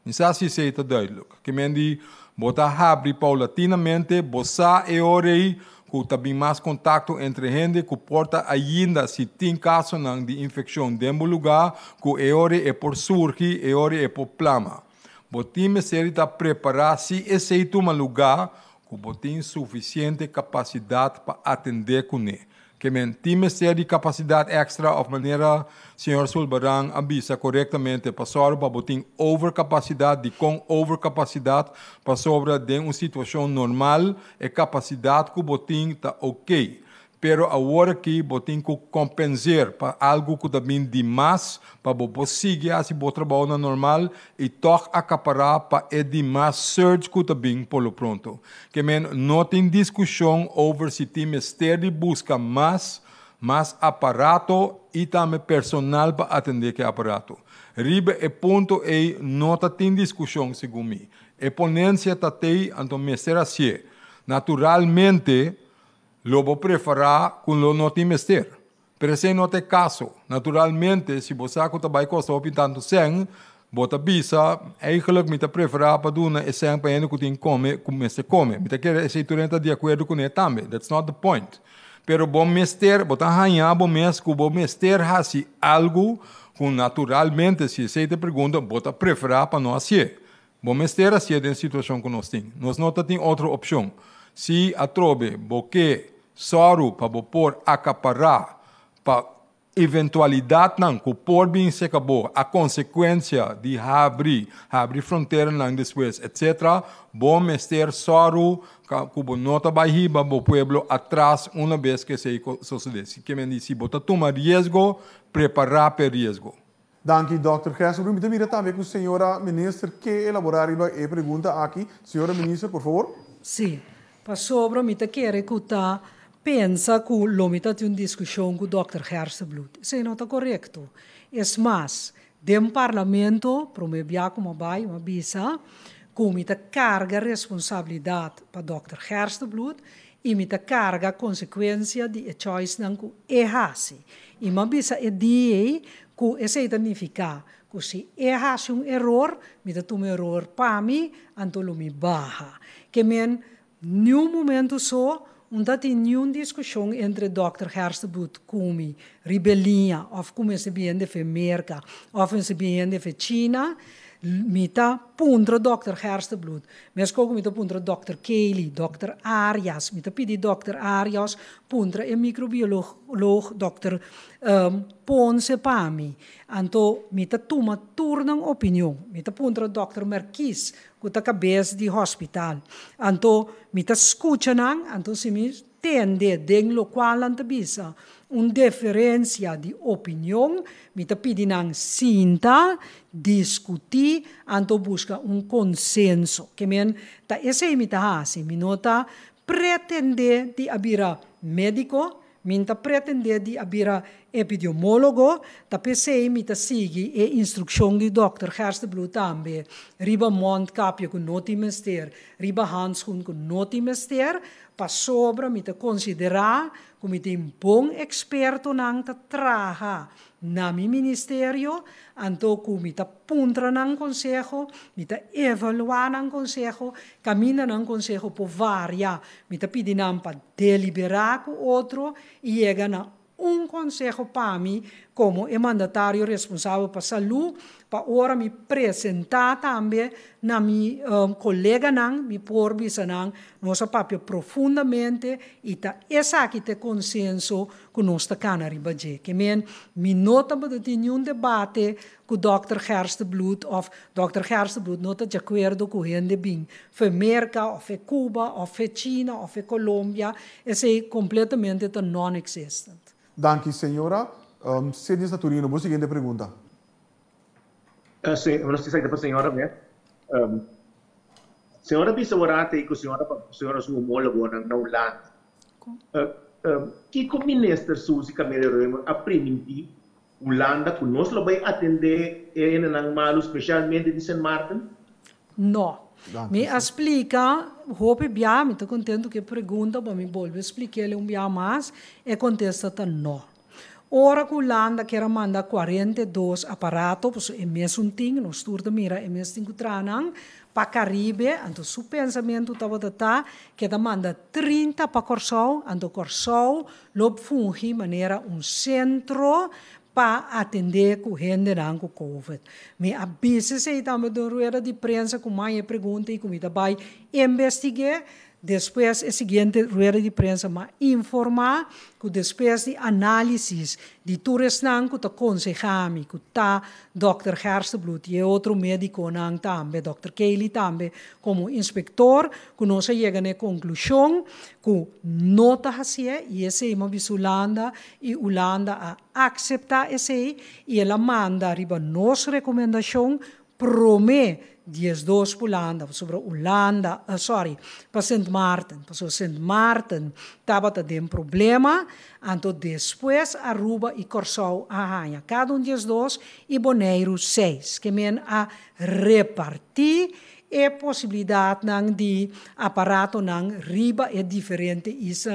Isso assim está duidelijk. Que mendi você abre paulatinamente, você é hora que tem mais contato entre gente que porta ainda se tem caso de infecção dentro do lugar, que é hora é por surgir, é hora é por plama. Você precisa preparar se esse é um lugar que você tem suficiente capacidade para atender com ele. Que men time de capacidade extra of maneira senhor Sulbarang avisa corretamente para para botin overcapacidade de com overcapacidade para sobra de uma situação normal e capacidade que botin tá ok. Pero agora que botin que compensar para algo que também demais para bo seguir assim bo trabalho normal e toch acaparar para é demais surge que também pelo pronto. Que men não tem discussão over se time de busca mais aparato e também personal para atender que aparato. Ribe é ponto e não tem discussão segundo mim. E ponência tá tem então mestre assim. Naturalmente lobo preferar com lo não tem mester. Pero se não tem caso, naturalmente, se você está costa op tanto sen, bota bisa, eigenlijk me preferar para duna e sen para que tem come, se come. Me quer esse turenta de acordo com ele também. That's not the point. Pero bom mester, bota hanha bom mes, que bom mester hasi algo com naturalmente, se você te pergunta, bota preferar para nós ser. Bom mester assim é a situação que nós temos. Nós não temos outra opção. Se a trobe, boque, soro para por acaparar, para eventualidade não, que por bem se acabou, a consequência de abrir fronteira não depois, etc. Bom mester soro, que não está barriba, o pueblo atrás, uma vez que se sucede. Que me diz, se você toma risco, preparar para risco. Dank u, Dr. Gerson. Eu me também com a senhora ministra que elaborar a pergunta aqui. Senhora ministra, por favor. Sim. Para sobre, me quer que tá pensa que o lomita tem uma discussão com o Dr. Hersenbloed. Isso não está correto. É mais, do parlamento, para me enviar como vai, uma bisa, que me carga responsabilidade para o Dr. Hersenbloed e me carga consequência de choice não que é assim. E uma bisa é de que isso significa que se é um erro, me toma erro para mim, então me barra. Que men nenhum momento só, não tem nenhuma discussão entre Dr. Hersenbloed e rebelião, ou como se bem de América, ou se bem de China, mita puntra Dr. Hersenbloed, mas como mita puntra Dr. Kelly, Dr. Arias, mita pedi Dr. Arias, puntra e microbiólogo Dr. Ponce Pami, anto mita toma turna opinião, mita puntra Dr. Marquis, que tá cabeça de hospital, anto mita escuta nang, anto se me tende deng lo qual antabisa diferença de opinião, mita pedi nang sinta, discutir, anto busca consenso, que men ta esse mita hasi, minota pretende de abira médico, minta pretende de abira epidemiólogo, ta pensei mita sigue e instrução de Dr. Hersenbloed também, riba mondkapje com noti mester, riba handschoen com noti mester, pa sobra mita considerar como mita um bom experto nang ta traha na mi ministerio, anto como mita puntra nang consejo, mita evaluar nang consejo, camina nang consejo por varia, mita pidi nang pa deliberar com outro e chega na consejo para mim, como mandatário responsável para saúde, para ora me apresentar também na minha colega nang, me por bisa nang, nossa papel profundamente e tá essa aqui tem consenso com nossa cana ribaje. Que me nota que tem debate com o Dr. Gerstebloed of Dr. Gerstebloed nota de acordo com gente bem, foi América, ou foi Cuba, ou foi China, ou foi Colômbia, esse é completamente non-existent. Danke, senhora. Sede Saturino, boa seguinte pergunta. Sim, eu não sei se é para a senhora, né? Senhora bisa warate ko senhora su homólogo na Holanda. Que o ministro Suzy Camille Reumer a permitir Holanda que nós lo vai atender em nang malo especialmente de San Martin? Não. Me explica, hope bia, me estou contento que pergunta, para me volver explicar ele bia mais, e contesta não. Ora que Holanda quer mandar 42 aparatos, é mesmo ting, no estudo de mira, é mesmo ting tranang, para Caribe, então o pensamento estava que manda 30 para Corsol, então Corsol lob fungi maneira centro para atender com gente com Covid. Me avisa se também do rueda de prensa com mais pergunta e comida vai investigar. Depois, a seguinte rueda de prensa vai informar que depois de análise de turismo que está aconselhando, que está Dr. Gerstebloed e outro médico também, Dr. Kelly também, como inspector, que nós chegamos à conclusão que não está assim, e esse é uma Holanda, e Holanda accepta esse, e ela manda arriba nossa recomendação, promete 12 para Holanda, sobre Holanda, para Sint Maarten. Para Sint Maarten estava tendo problema, então depois Aruba e Corsol arranha. Cada 12 e Bonaire 6, que men a repartir e possibilidade de aparato riba é diferente isso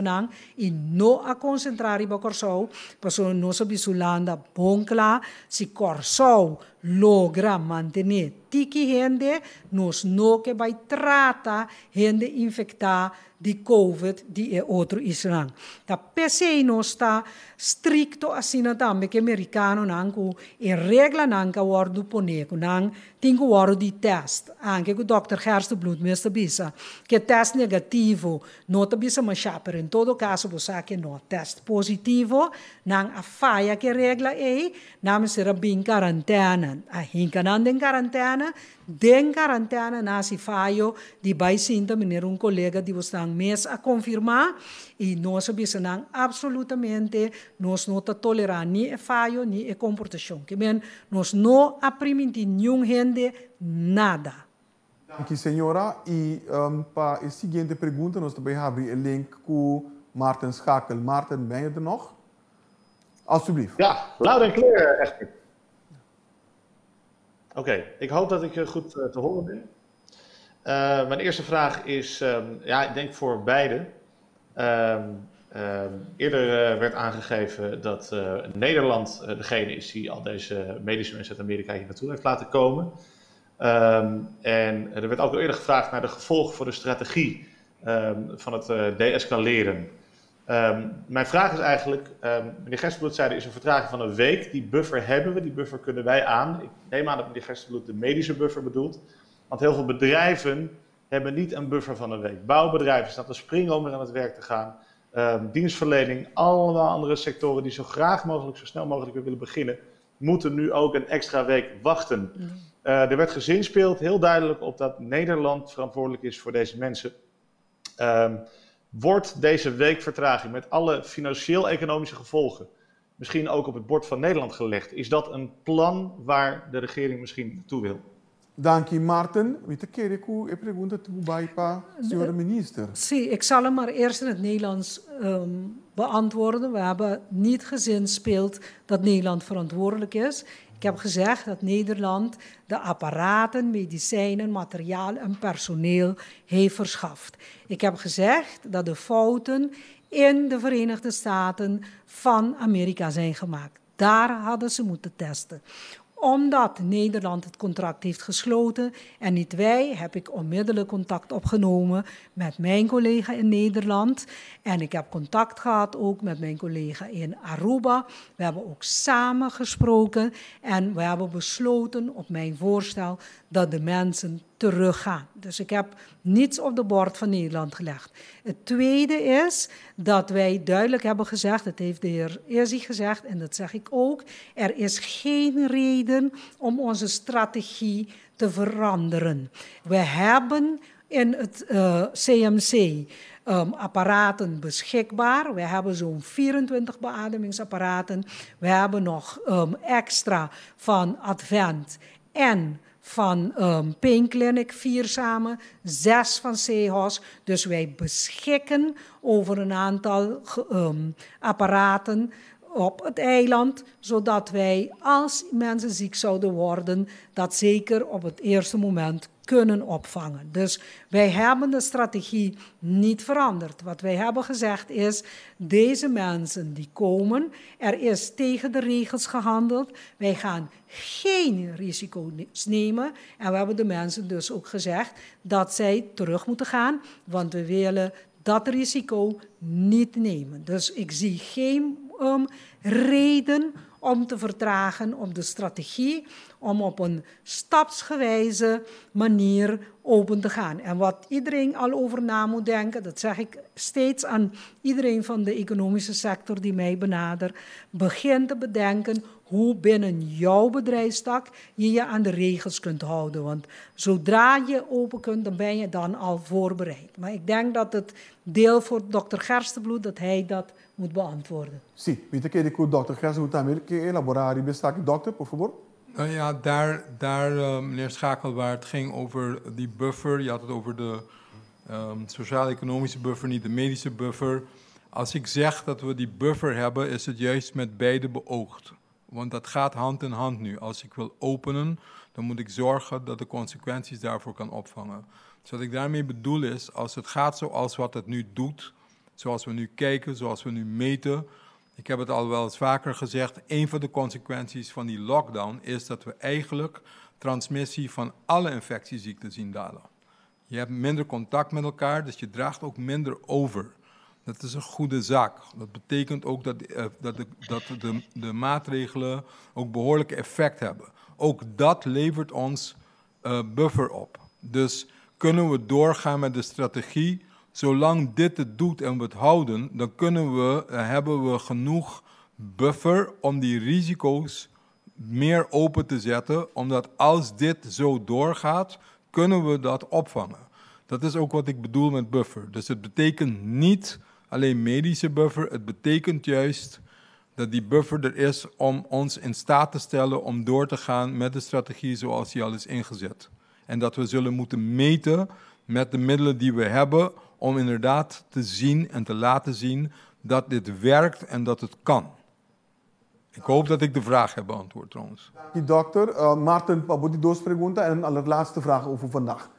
e não a concentrar riba Corsol, porque nós Holanda bom claro, se Corsol logra manter tiki gente, nós não que vai tratar gente infectada de COVID de outro Israel. Tá pese nós está stricto assim também que americano nangu e regra nanga wardu poneco nang tingu wardu de test anche o Dr. Gerstebloed mesmo bisa que test negativo não tá bisa mas em todo caso você que não test positivo nang a falha que regra é nam será bem quarentena a hincanando em quarentena den quarentena nasi falho de baisinta mineiro colega de você mês a confirmar e nós sabemos absolutamente nós não toleramos nem falho nem comportação que bem nós não permitimos nenhum gente nada. Aqui senhora e para a seguinte pergunta nós também abrir o link com Maarten Schakel. Maarten, ben je er nog? Alsjeblieft. Ja, loud en clear, echt. Oké, ik hoop dat ik goed te horen ben. Mijn eerste vraag is, ik denk voor beide. Eerder werd aangegeven dat Nederland degene is die al deze medische mensen uit Amerika hier naartoe heeft laten komen. En er werd ook al eerder gevraagd naar de gevolgen voor de strategie van het de-escaleren. Mijn vraag is eigenlijk, meneer Gerstebloed zei er is een vertraging van een week. Die buffer hebben we, die buffer kunnen wij aan. Ik neem aan dat meneer Gerstebloed de medische buffer bedoelt. Want heel veel bedrijven hebben niet een buffer van een week. Bouwbedrijven staan te springen om weer aan het werk te gaan. Dienstverlening, allemaal andere sectoren die zo graag mogelijk, zo snel mogelijk weer willen beginnen, moeten nu ook een extra week wachten. Er werd gezinspeeld heel duidelijk op dat Nederland verantwoordelijk is voor deze mensen. Wordt deze weekvertraging met alle financieel-economische gevolgen misschien ook op het bord van Nederland gelegd? Is dat een plan waar de regering misschien naartoe wil? Dank je, Maarten. Weet je, ik pergunta toe bij de minister. Zie, ik zal hem maar eerst in het Nederlands beantwoorden. We hebben niet gezinspeeld dat Nederland verantwoordelijk is. Ik heb gezegd dat Nederland de apparaten, medicijnen, materiaal en personeel heeft verschaft. Ik heb gezegd dat de fouten in de Verenigde Staten van Amerika zijn gemaakt. Daar hadden ze moeten testen. Omdat Nederland het contract heeft gesloten en niet wij, heb ik onmiddellijk contact opgenomen met mijn collega in Nederland. En ik heb contact gehad ook met mijn collega in Aruba. We hebben ook samen gesproken en we hebben besloten op mijn voorstel dat de mensen teruggaan. Dus ik heb niets op de bord van Nederland gelegd. Het tweede is dat wij duidelijk hebben gezegd, dat heeft de heer Izzi gezegd en dat zeg ik ook, er is geen reden om onze strategie te veranderen. We hebben in het CMC apparaten beschikbaar. We hebben zo'n 24 beademingsapparaten. We hebben nog extra van Advent en van Pain Clinic, 4 samen, 6 van CEHOS. Dus wij beschikken over een aantal apparaten op het eiland, zodat wij, als mensen ziek zouden worden, dat zeker op het eerste moment kunnen opvangen. Dus wij hebben de strategie niet veranderd. Wat wij hebben gezegd is, deze mensen die komen, er is tegen de regels gehandeld. Wij gaan geen risico's nemen. En we hebben de mensen dus ook gezegd dat zij terug moeten gaan, want we willen dat risico niet nemen. Dus ik zie geen reden om te vertragen op de strategie, om op een stapsgewijze manier open te gaan. En wat iedereen al over na moet denken, dat zeg ik steeds aan iedereen van de economische sector die mij benadert, begin te bedenken hoe binnen jouw bedrijfstak je aan de regels kunt houden. Want zodra je open kunt, dan ben je dan al voorbereid. Maar ik denk dat het deel voor dokter Gerstenbloed, dat hij dat moet beantwoorden. Sì, weet ik de dokter Gerstenbloed también que elaborar bestaat dokter, por favor? Ja, daar meneer Schakelwaard, het ging over die buffer. Je had het over de sociaal-economische buffer, niet de medische buffer. Als ik zeg dat we die buffer hebben, is het juist met beide beoogd. Want dat gaat hand in hand nu. Als ik wil openen, dan moet ik zorgen dat de consequenties daarvoor kan opvangen. Dus wat ik daarmee bedoel is, als het gaat zoals wat het nu doet, zoals we nu kijken, zoals we nu meten. Ik heb het al wel eens vaker gezegd, een van de consequenties van die lockdown is dat we eigenlijk transmissie van alle infectieziekten zien dalen. Je hebt minder contact met elkaar, dus je draagt ook minder over. Dat is een goede zaak. Dat betekent ook dat de maatregelen ook behoorlijk effect hebben. Ook dat levert ons buffer op. Dus kunnen we doorgaan met de strategie. Zolang dit het doet en we het houden, dan hebben we genoeg buffer om die risico's meer open te zetten. Omdat als dit zo doorgaat, kunnen we dat opvangen. Dat is ook wat ik bedoel met buffer. Dus het betekent niet alleen medische buffer. Het betekent juist dat die buffer er is om ons in staat te stellen om door te gaan met de strategie zoals die al is ingezet. En dat we zullen moeten meten met de middelen die we hebben om inderdaad te zien en te laten zien dat dit werkt en dat het kan. Ik hoop dat ik de vraag heb beantwoord trouwens. Die dokter, Maarten, wat die doospregunta en een allerlaatste vraag over vandaag.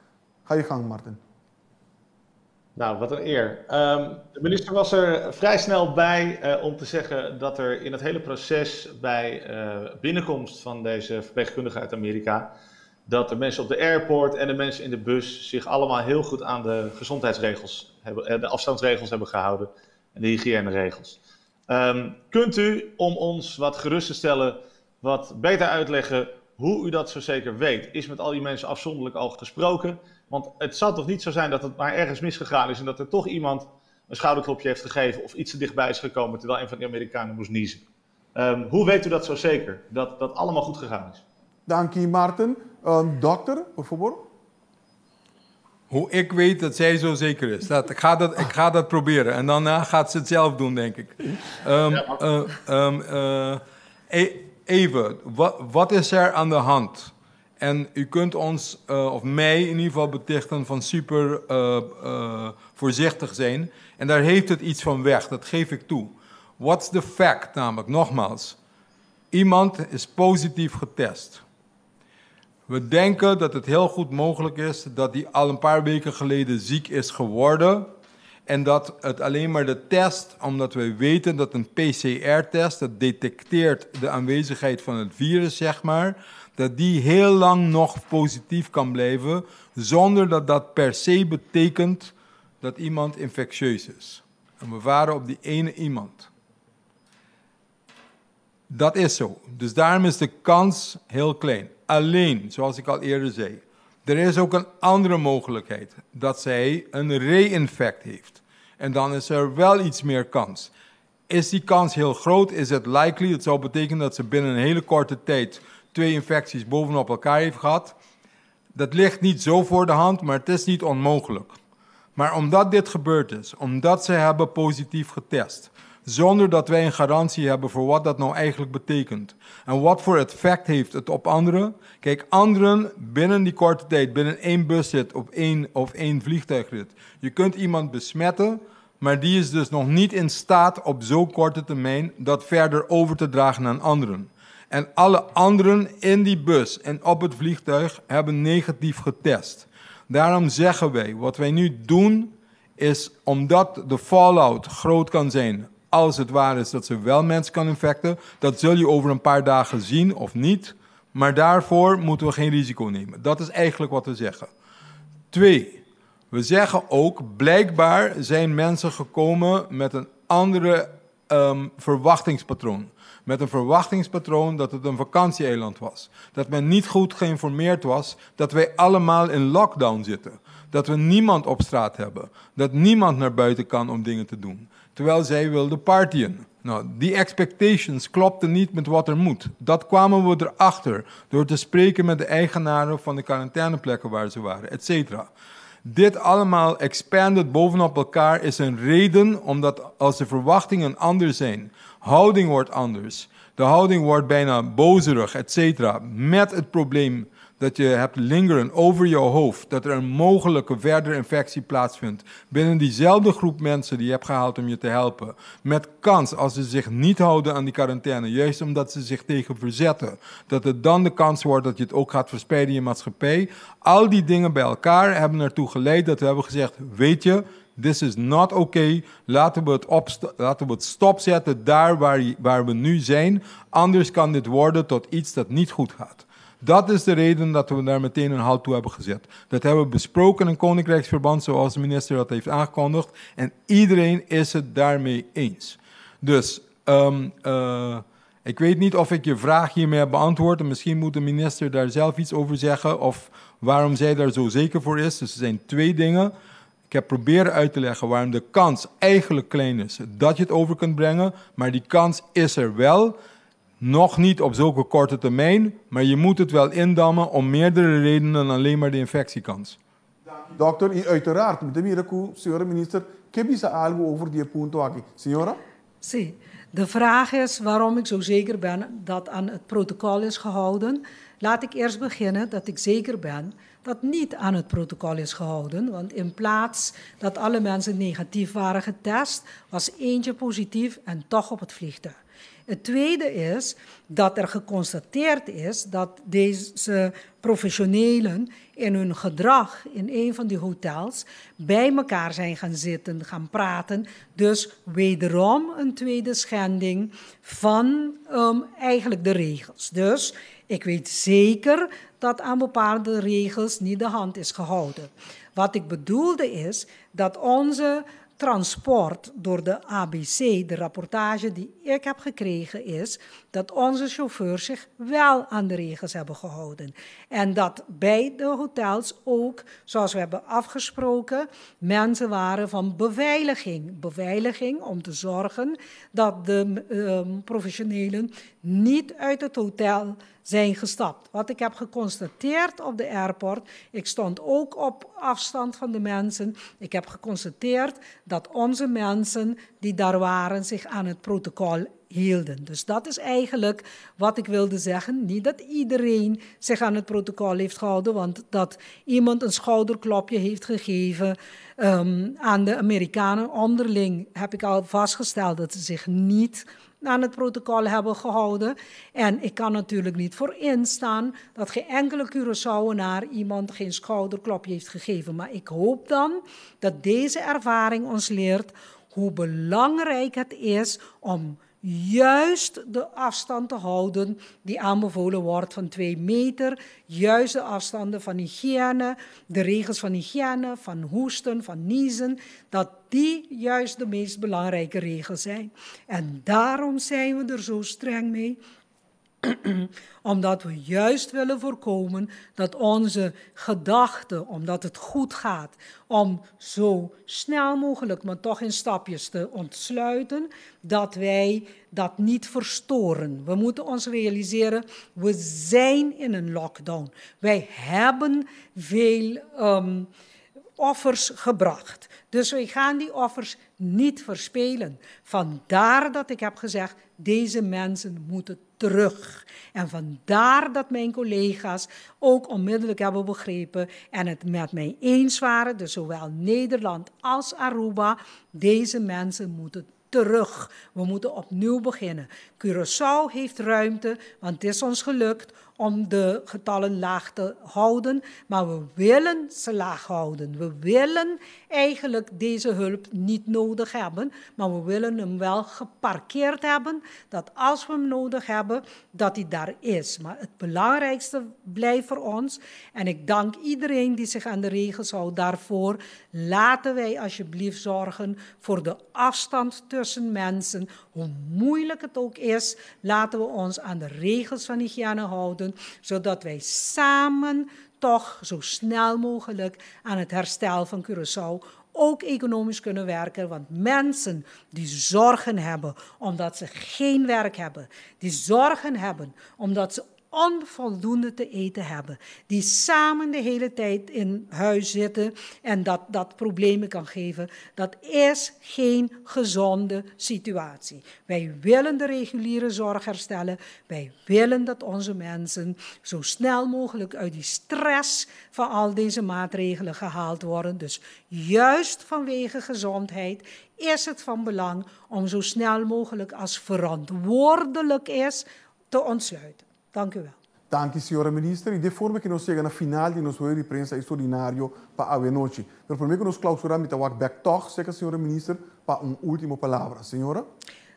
Ga je gang, Maarten. Nou, wat een eer. De minister was er vrij snel bij om te zeggen dat er in het hele proces bij binnenkomst van deze verpleegkundige uit Amerika, dat de mensen op de airport en de mensen in de bus zich allemaal heel goed aan de gezondheidsregels hebben, de afstandsregels hebben gehouden en de hygiëneregels. Kunt u, om ons wat gerust te stellen, wat beter uitleggen hoe u dat zo zeker weet? Is met al die mensen afzonderlijk al gesproken? Want het zal toch niet zo zijn dat het maar ergens misgegaan is en dat er toch iemand een schouderklopje heeft gegeven of iets te dichtbij is gekomen terwijl een van de Amerikanen moest niezen. Hoe weet u dat zo zeker, dat dat allemaal goed gegaan is? Dank je, Maarten. Dokter, por favor. Hoe ik weet dat zij zo zeker is. Ik ga dat proberen en daarna gaat ze het zelf doen, denk ik. Even, wat is er aan de hand? En u kunt ons, of mij in ieder geval betichten van super voorzichtig zijn. En daar heeft het iets van weg, dat geef ik toe. What's the fact namelijk, nogmaals. Iemand is positief getest. We denken dat het heel goed mogelijk is dat hij al een paar weken geleden ziek is geworden. En dat het alleen maar de test, omdat we weten dat een PCR-test, dat detecteert de aanwezigheid van het virus, zeg maar, dat die heel lang nog positief kan blijven, zonder dat dat per se betekent dat iemand infectieus is. En we varen op die ene iemand. Dat is zo. Dus daarom is de kans heel klein. Alleen, zoals ik al eerder zei, er is ook een andere mogelijkheid, dat zij een re-infect heeft. En dan is er wel iets meer kans. Is die kans heel groot? Is het likely? Het zou betekenen dat ze binnen een hele korte tijd 2 infecties bovenop elkaar heeft gehad. Dat ligt niet zo voor de hand, maar het is niet onmogelijk. Maar omdat dit gebeurd is, omdat ze hebben positief getest, zonder dat wij een garantie hebben voor wat dat nou eigenlijk betekent. En wat voor effect heeft het op anderen. Kijk, anderen binnen die korte tijd, binnen 1 busrit of 1 vliegtuigrit. Je kunt iemand besmetten, maar die is dus nog niet in staat op zo'n korte termijn dat verder over te dragen aan anderen. En alle anderen in die bus en op het vliegtuig hebben negatief getest. Daarom zeggen wij, wat wij nu doen, is omdat de fallout groot kan zijn, als het waar is dat ze wel mensen kan infecten, dat zul je over een paar dagen zien of niet, maar daarvoor moeten we geen risico nemen. Dat is eigenlijk wat we zeggen. 2, we zeggen ook, blijkbaar zijn mensen gekomen met een andere verwachtingspatroon. Met een verwachtingspatroon dat het een vakantieeiland was. Dat men niet goed geïnformeerd was dat wij allemaal in lockdown zitten. Dat we niemand op straat hebben. Dat niemand naar buiten kan om dingen te doen. Terwijl zij wilden partyen. Nou, die expectations klopten niet met wat er moet. Dat kwamen we erachter door te spreken met de eigenaren van de quarantaineplekken waar ze waren, et cetera. Dit allemaal expanded bovenop elkaar is een reden, omdat als de verwachtingen anders zijn, houding wordt anders, de houding wordt bijna bozerig, et cetera, met het probleem dat je hebt lingeren over jouw hoofd, dat er een mogelijke verdere infectie plaatsvindt binnen diezelfde groep mensen die je hebt gehaald om je te helpen, met kans als ze zich niet houden aan die quarantaine, juist omdat ze zich tegen verzetten, dat het dan de kans wordt dat je het ook gaat verspreiden in je maatschappij. Al die dingen bij elkaar hebben ertoe geleid dat we hebben gezegd, weet je, this is not okay. Laten we het stopzetten daar waar we nu zijn. Anders kan dit worden tot iets dat niet goed gaat. Dat is de reden dat we daar meteen een halt toe hebben gezet. Dat hebben we besproken in Koninkrijksverband, zoals de minister dat heeft aangekondigd. En iedereen is het daarmee eens. Dus ik weet niet of ik je vraag hiermee heb beantwoord. En misschien moet de minister daar zelf iets over zeggen. Of waarom zij daar zo zeker voor is. Dus er zijn 2 dingen. Ik heb proberen uit te leggen waarom de kans eigenlijk klein is dat je het over kunt brengen. Maar die kans is er wel. Nog niet op zulke korte termijn, maar je moet het wel indammen om meerdere redenen dan alleen maar de infectiekans. Dokter, uiteraard, signora minister, ¿qué piensa algo over die punto aquí? Signora? Sí. De vraag is waarom ik zo zeker ben dat aan het protocol is gehouden. Laat ik eerst beginnen dat ik zeker ben dat niet aan het protocol is gehouden. Want in plaats dat alle mensen negatief waren getest, was eentje positief en toch op het vliegtuig. Het tweede is dat er geconstateerd is dat deze professionelen in hun gedrag in een van die hotels bij elkaar zijn gaan zitten, gaan praten. Dus wederom een tweede schending van eigenlijk de regels. Dus ik weet zeker dat aan bepaalde regels niet de hand is gehouden. Wat ik bedoelde is dat onze transport door de ABC, de rapportage die ik heb gekregen, is dat onze chauffeurs zich wel aan de regels hebben gehouden. En dat bij de hotels ook, zoals we hebben afgesproken, mensen waren van beveiliging. Beveiliging om te zorgen dat de professionelen niet uit het hotel zijn gestapt. Wat ik heb geconstateerd op de airport, ik stond ook op afstand van de mensen. Ik heb geconstateerd dat onze mensen die daar waren zich aan het protocol hielden. Dus dat is eigenlijk wat ik wilde zeggen. Niet dat iedereen zich aan het protocol heeft gehouden, want dat iemand een schouderklopje heeft gegeven aan de Amerikanen onderling, heb ik al vastgesteld dat ze zich niet aan het protocol hebben gehouden. En ik kan natuurlijk niet voor instaan dat geen enkele Curaçaoenaar iemand geen schouderklopje heeft gegeven. Maar ik hoop dan dat deze ervaring ons leert hoe belangrijk het is om juist de afstand te houden die aanbevolen wordt van 2 meter. Juist de afstanden van hygiëne, de regels van hygiëne, van hoesten, van niezen. Dat die juist de meest belangrijke regels zijn. En daarom zijn we er zo streng mee. Omdat we juist willen voorkomen dat onze gedachten, omdat het goed gaat, om zo snel mogelijk, maar toch in stapjes te ontsluiten, dat wij dat niet verstoren. We moeten ons realiseren, we zijn in een lockdown. Wij hebben veel offers gebracht. Dus wij gaan die offers niet verspelen. Vandaar dat ik heb gezegd, deze mensen moeten terug. En vandaar dat mijn collega's ook onmiddellijk hebben begrepen en het met mij eens waren, dus zowel Nederland als Aruba, deze mensen moeten terug. We moeten opnieuw beginnen. Curaçao heeft ruimte, want het is ons gelukt om de getallen laag te houden, maar we willen ze laag houden. We willen eigenlijk deze hulp niet nodig hebben, maar we willen hem wel geparkeerd hebben, dat als we hem nodig hebben, dat hij daar is. Maar het belangrijkste blijft voor ons, en ik dank iedereen die zich aan de regels houdt daarvoor, laten wij alsjeblieft zorgen voor de afstand tussen mensen. Hoe moeilijk het ook is, laten we ons aan de regels van hygiëne houden, zodat wij samen toch zo snel mogelijk aan het herstel van Curaçao ook economisch kunnen werken. Want mensen die zorgen hebben omdat ze geen werk hebben, die zorgen hebben omdat ze onvoldoende te eten hebben, die samen de hele tijd in huis zitten en dat problemen kan geven, dat is geen gezonde situatie. Wij willen de reguliere zorg herstellen. Wij willen dat onze mensen zo snel mogelijk uit die stress van al deze maatregelen gehaald worden. Dus juist vanwege gezondheid is het van belang om zo snel mogelijk als verantwoordelijk is te ontsluiten. Dank u wel. Dank u, senhora ministra. E de forma que nós chegamos na final de nosso de prensa extraordinário para a noite. Pero primeiro que nós clausuramos a walk back toch, seca, senhora ministra, para última palavra. Senhora?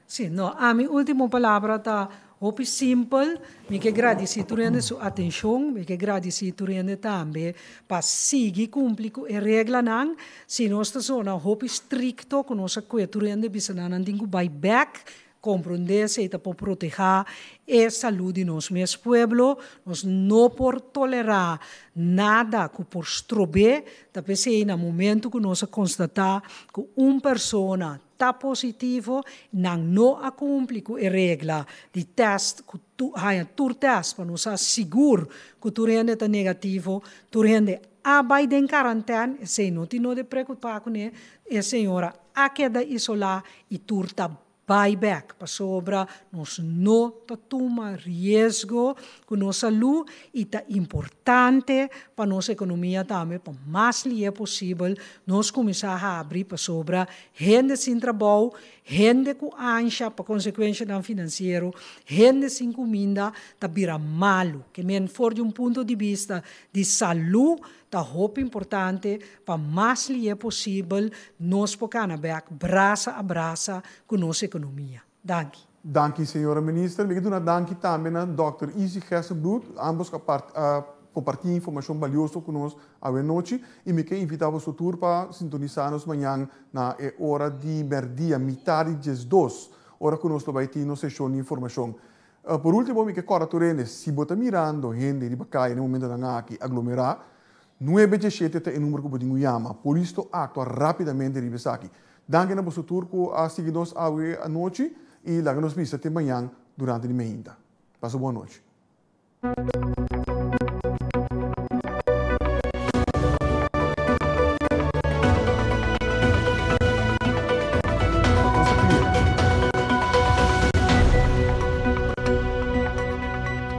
Sim, no, a minha última palavra está hopi simples. Me que agradecer a sua atenção, me que agradecer também para seguir cumprir com a regra não. Se nós estamos hopi stricto com nossa coeturende, bisa não tem que buy back. Compreender-se para proteger a saúde de nosso pueblo, nós não por tolerar nada que por estrober, também se no momento que nós constatar que uma pessoa está positivo, não cumpre com a regra de teste, que tu teste para nós seguro que tu rende negativo, tu rende abai em quarentena, se não te não de preocupar com ele, a senhora a queda isolar e tu está buyback, para sobra, nós não tomamos risco com nossa saúde e é importante para nossa economia também, para mais é possível, nós começar a abrir para sobra, gente sem trabalho, gente com ansia, para consequência não financeiro, gente sem comida, tá vira malo, que men for de ponto de vista de saúde, tá muito importante para mais é possível nós poder braça a braça com nossa economia. Dank u. Dank u, senhora ministra. Ik doe dank também a Dr. Izzy Gerstenbloed, ambos compartilhar informação valiosa conosco a noite e me quero invitar a tour para sintonizar-nos amanhã na hora de merdia, metade de 2, hora que nós vamos ter nossa sessão de informação. Por último, me quero correr se você mirando gente de Bacai no momento da aqui aglomerar, 917 é o número que podemos chamar. Por isso, atua rapidamente de aqui. Danke na vosso turco a seguir-nos à noite e lá nos vemos até amanhã durante a manhã. Passa boa noite.